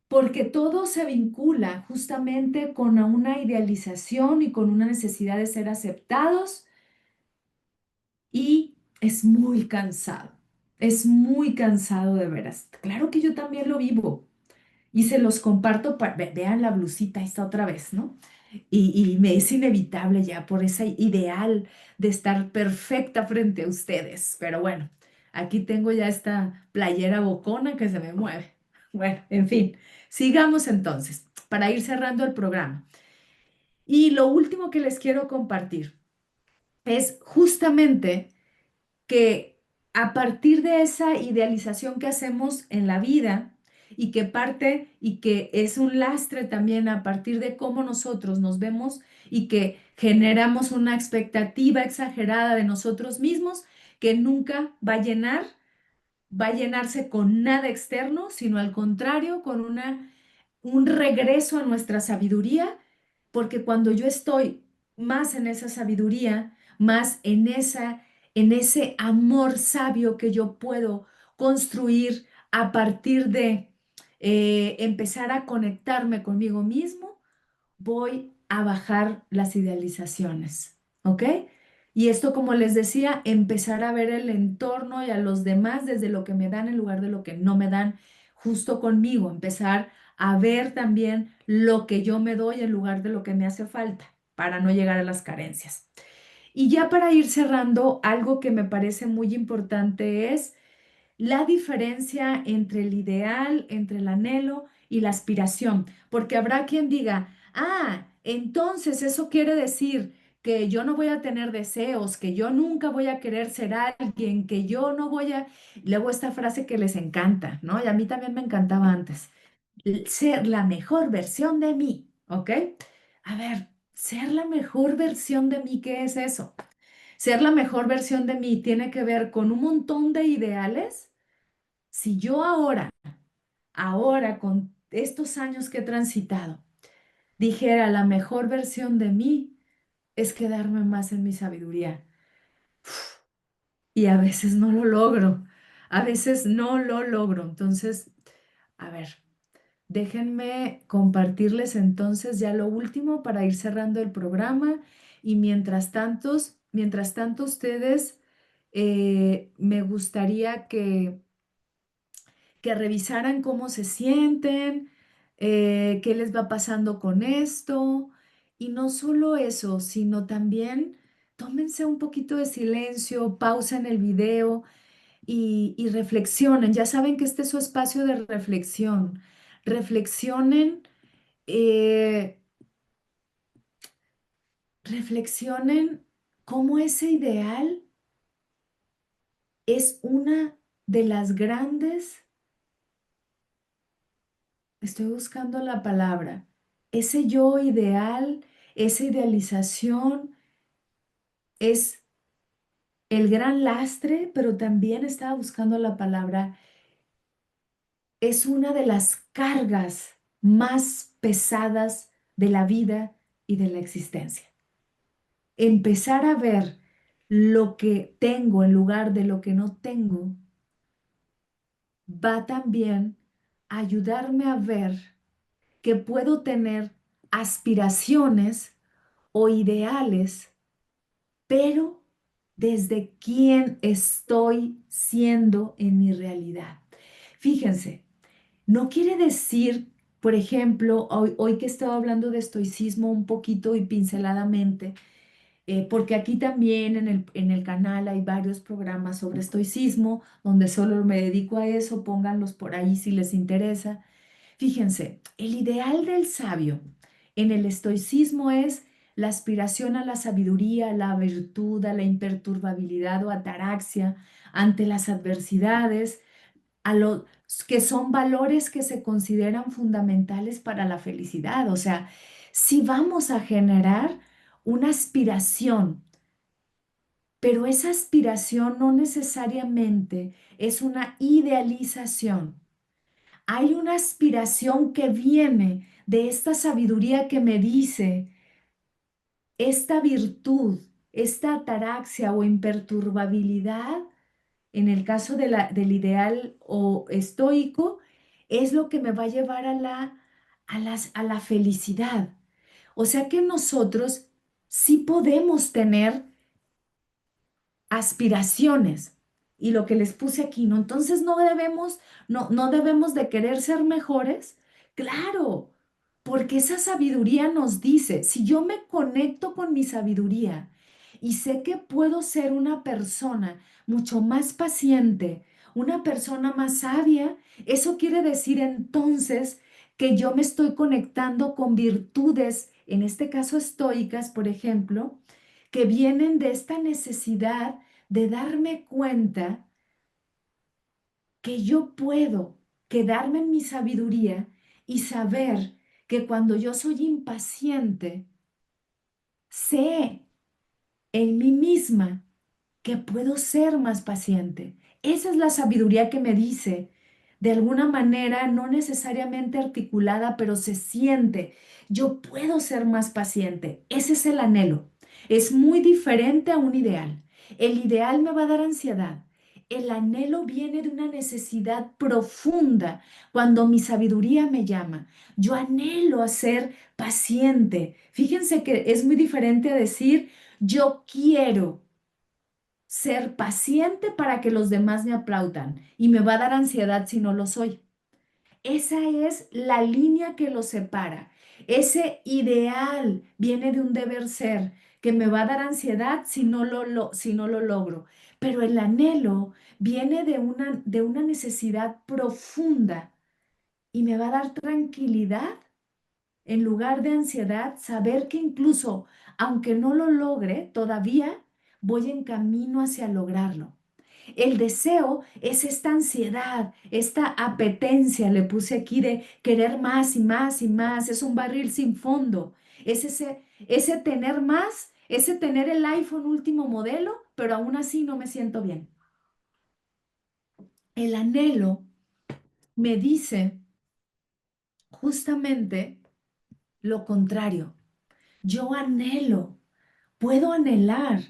Speaker 1: Porque todo se vincula justamente con una idealización y con una necesidad de ser aceptados y es muy cansado de veras. Claro que yo también lo vivo y se los comparto, vean la blusita, ahí está otra vez, ¿no? Y me es inevitable ya por ese ideal de estar perfecta frente a ustedes, pero bueno, aquí tengo ya esta playera bocona que se me mueve. Bueno, en fin, sigamos entonces para ir cerrando el programa. Y lo último que les quiero compartir es justamente que a partir de esa idealización que hacemos en la vida y que parte y que es un lastre también a partir de cómo nosotros nos vemos y que generamos una expectativa exagerada de nosotros mismos que nunca va a llenarse con nada externo, sino al contrario, con un regreso a nuestra sabiduría, porque cuando yo estoy más en esa sabiduría, más en ese amor sabio que yo puedo construir a partir de empezar a conectarme conmigo mismo, voy a bajar las idealizaciones, ¿ok? Y esto, como les decía, empezar a ver el entorno y a los demás desde lo que me dan en lugar de lo que no me dan justo conmigo, empezar a ver también lo que yo me doy en lugar de lo que me hace falta para no llegar a las carencias. Y ya para ir cerrando, algo que me parece muy importante es la diferencia entre el ideal, entre el anhelo y la aspiración, porque habrá quien diga, ah, entonces eso quiere decir que yo no voy a tener deseos, que yo nunca voy a querer ser alguien, que yo no voy a... Luego esta frase que les encanta, ¿no? Y a mí también me encantaba antes, ser la mejor versión de mí, ¿ok? A ver, ser la mejor versión de mí, ¿qué es eso? Ser la mejor versión de mí tiene que ver con un montón de ideales. Si yo ahora con estos años que he transitado, dijera la mejor versión de mí es quedarme más en mi sabiduría. Y a veces no lo logro, a veces no lo logro. Entonces, a ver, déjenme compartirles entonces ya lo último para ir cerrando el programa y mientras tanto ustedes, me gustaría que revisaran cómo se sienten, qué les va pasando con esto. Y no solo eso, sino también tómense un poquito de silencio, pausen el video y reflexionen. Ya saben que este es su espacio de reflexión. Reflexionen, eh, reflexionen cómo ese ideal es una de las grandes. Estoy buscando la palabra. Ese yo ideal, esa idealización es el gran lastre, pero también estaba buscando la palabra. Es una de las cargas más pesadas de la vida y de la existencia. Empezar a ver lo que tengo en lugar de lo que no tengo va también a ayudarme a ver que puedo tener aspiraciones o ideales, pero desde quién estoy siendo en mi realidad. Fíjense, no quiere decir, por ejemplo, hoy que he estado hablando de estoicismo un poquito y pinceladamente, porque aquí también en el canal hay varios programas sobre estoicismo, donde solo me dedico a eso, pónganlos por ahí si les interesa. Fíjense, el ideal del sabio en el estoicismo es la aspiración a la sabiduría, a la virtud, a la imperturbabilidad o ataraxia ante las adversidades, a los que son valores que se consideran fundamentales para la felicidad. O sea, Si vamos a generar una aspiración, pero esa aspiración no necesariamente es una idealización. Hay una aspiración que viene de esta sabiduría que me dice, esta virtud, esta ataraxia o imperturbabilidad, en el caso del ideal o estoico, es lo que me va a llevar a la felicidad. O sea que nosotros sí podemos tener aspiraciones y lo que les puse aquí, ¿no? Entonces no debemos de querer ser mejores. Claro, porque esa sabiduría nos dice, si yo me conecto con mi sabiduría y sé que puedo ser una persona mucho más paciente, una persona más sabia, eso quiere decir entonces que yo me estoy conectando con virtudes, en este caso estoicas, por ejemplo, que vienen de esta necesidad de darme cuenta que yo puedo quedarme en mi sabiduría y saber que cuando yo soy impaciente, sé en mí misma que puedo ser más paciente. Esa es la sabiduría que me dice, de alguna manera, no necesariamente articulada, pero se siente. Yo puedo ser más paciente. Ese es el anhelo. Es muy diferente a un ideal. El ideal me va a dar ansiedad. El anhelo viene de una necesidad profunda cuando mi sabiduría me llama. Yo anhelo a ser paciente. Fíjense que es muy diferente a decir, yo quiero ser paciente para que los demás me aplaudan y me va a dar ansiedad si no lo soy. Esa es la línea que lo separa. Ese ideal viene de un deber ser que me va a dar ansiedad si no lo logro. Pero el anhelo viene de una necesidad profunda y me va a dar tranquilidad en lugar de ansiedad, saber que incluso aunque no lo logre, todavía voy en camino hacia lograrlo. El deseo es esta ansiedad, esta apetencia, le puse aquí de querer más y más y más, es un barril sin fondo, es ese tener más, ese tener el iPhone último modelo, pero aún así no me siento bien. El anhelo me dice justamente lo contrario. Yo anhelo, puedo anhelar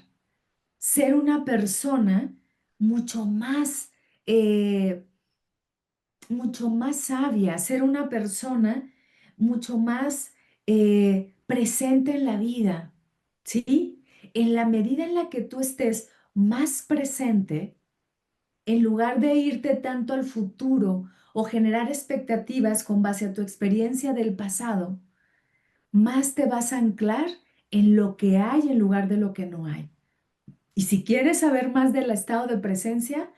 Speaker 1: ser una persona mucho más, eh, mucho más sabia, ser una persona mucho más presente en la vida, ¿sí? En la medida en la que tú estés más presente, en lugar de irte tanto al futuro o generar expectativas con base a tu experiencia del pasado, más te vas a anclar en lo que hay en lugar de lo que no hay. Y si quieres saber más del estado de presencia,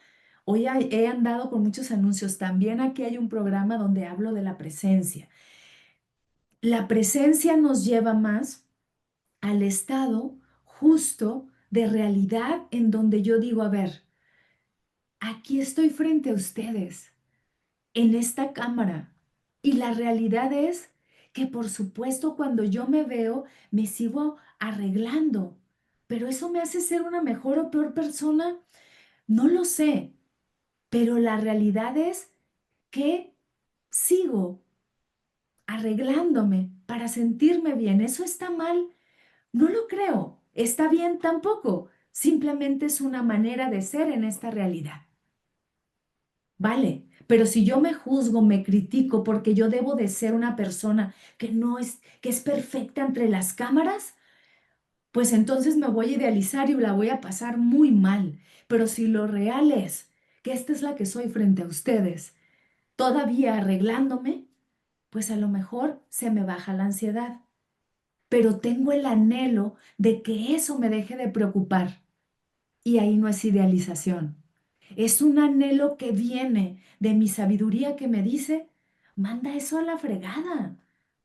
Speaker 1: hoy he andado con muchos anuncios. También aquí hay un programa donde hablo de la presencia. La presencia nos lleva más al estado justo de realidad en donde yo digo, a ver, aquí estoy frente a ustedes, en esta cámara. Y la realidad es que, por supuesto, cuando yo me veo, me sigo arreglando. Pero eso me hace ser una mejor o peor persona. No lo sé, pero la realidad es que sigo arreglándome para sentirme bien. ¿Eso está mal? No lo creo. ¿Está bien tampoco? Simplemente es una manera de ser en esta realidad. Vale, pero si yo me juzgo, me critico porque yo debo de ser una persona que es perfecta entre las cámaras, pues entonces me voy a idealizar y la voy a pasar muy mal. Pero si lo real es que esta es la que soy frente a ustedes, todavía arreglándome, pues a lo mejor se me baja la ansiedad. Pero tengo el anhelo de que eso me deje de preocupar. Y ahí no es idealización. Es un anhelo que viene de mi sabiduría que me dice, manda eso a la fregada.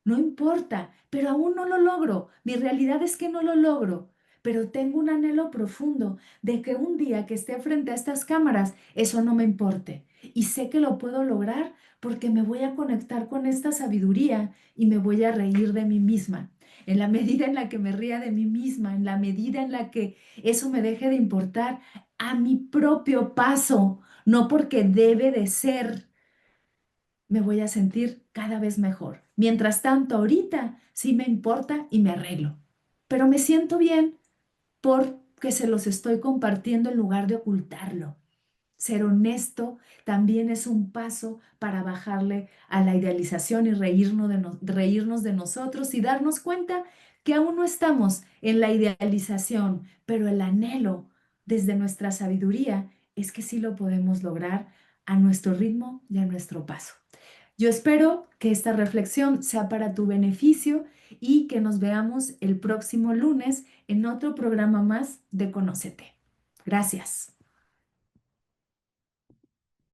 Speaker 1: No importa, pero aún no lo logro. Mi realidad es que no lo logro. Pero tengo un anhelo profundo de que un día que esté frente a estas cámaras, eso no me importe. Y sé que lo puedo lograr porque me voy a conectar con esta sabiduría y me voy a reír de mí misma. En la medida en la que me ría de mí misma, en la medida en la que eso me deje de importar a mi propio paso, no porque debe de ser, me voy a sentir cada vez mejor. Mientras tanto, ahorita sí me importa y me arreglo, pero me siento bien porque se los estoy compartiendo en lugar de ocultarlo. Ser honesto también es un paso para bajarle a la idealización y reírnos de nosotros y darnos cuenta que aún no estamos en la idealización, pero el anhelo desde nuestra sabiduría es que sí lo podemos lograr a nuestro ritmo y a nuestro paso. Yo espero que esta reflexión sea para tu beneficio y que nos veamos el próximo lunes en otro programa más de Conócete. Gracias.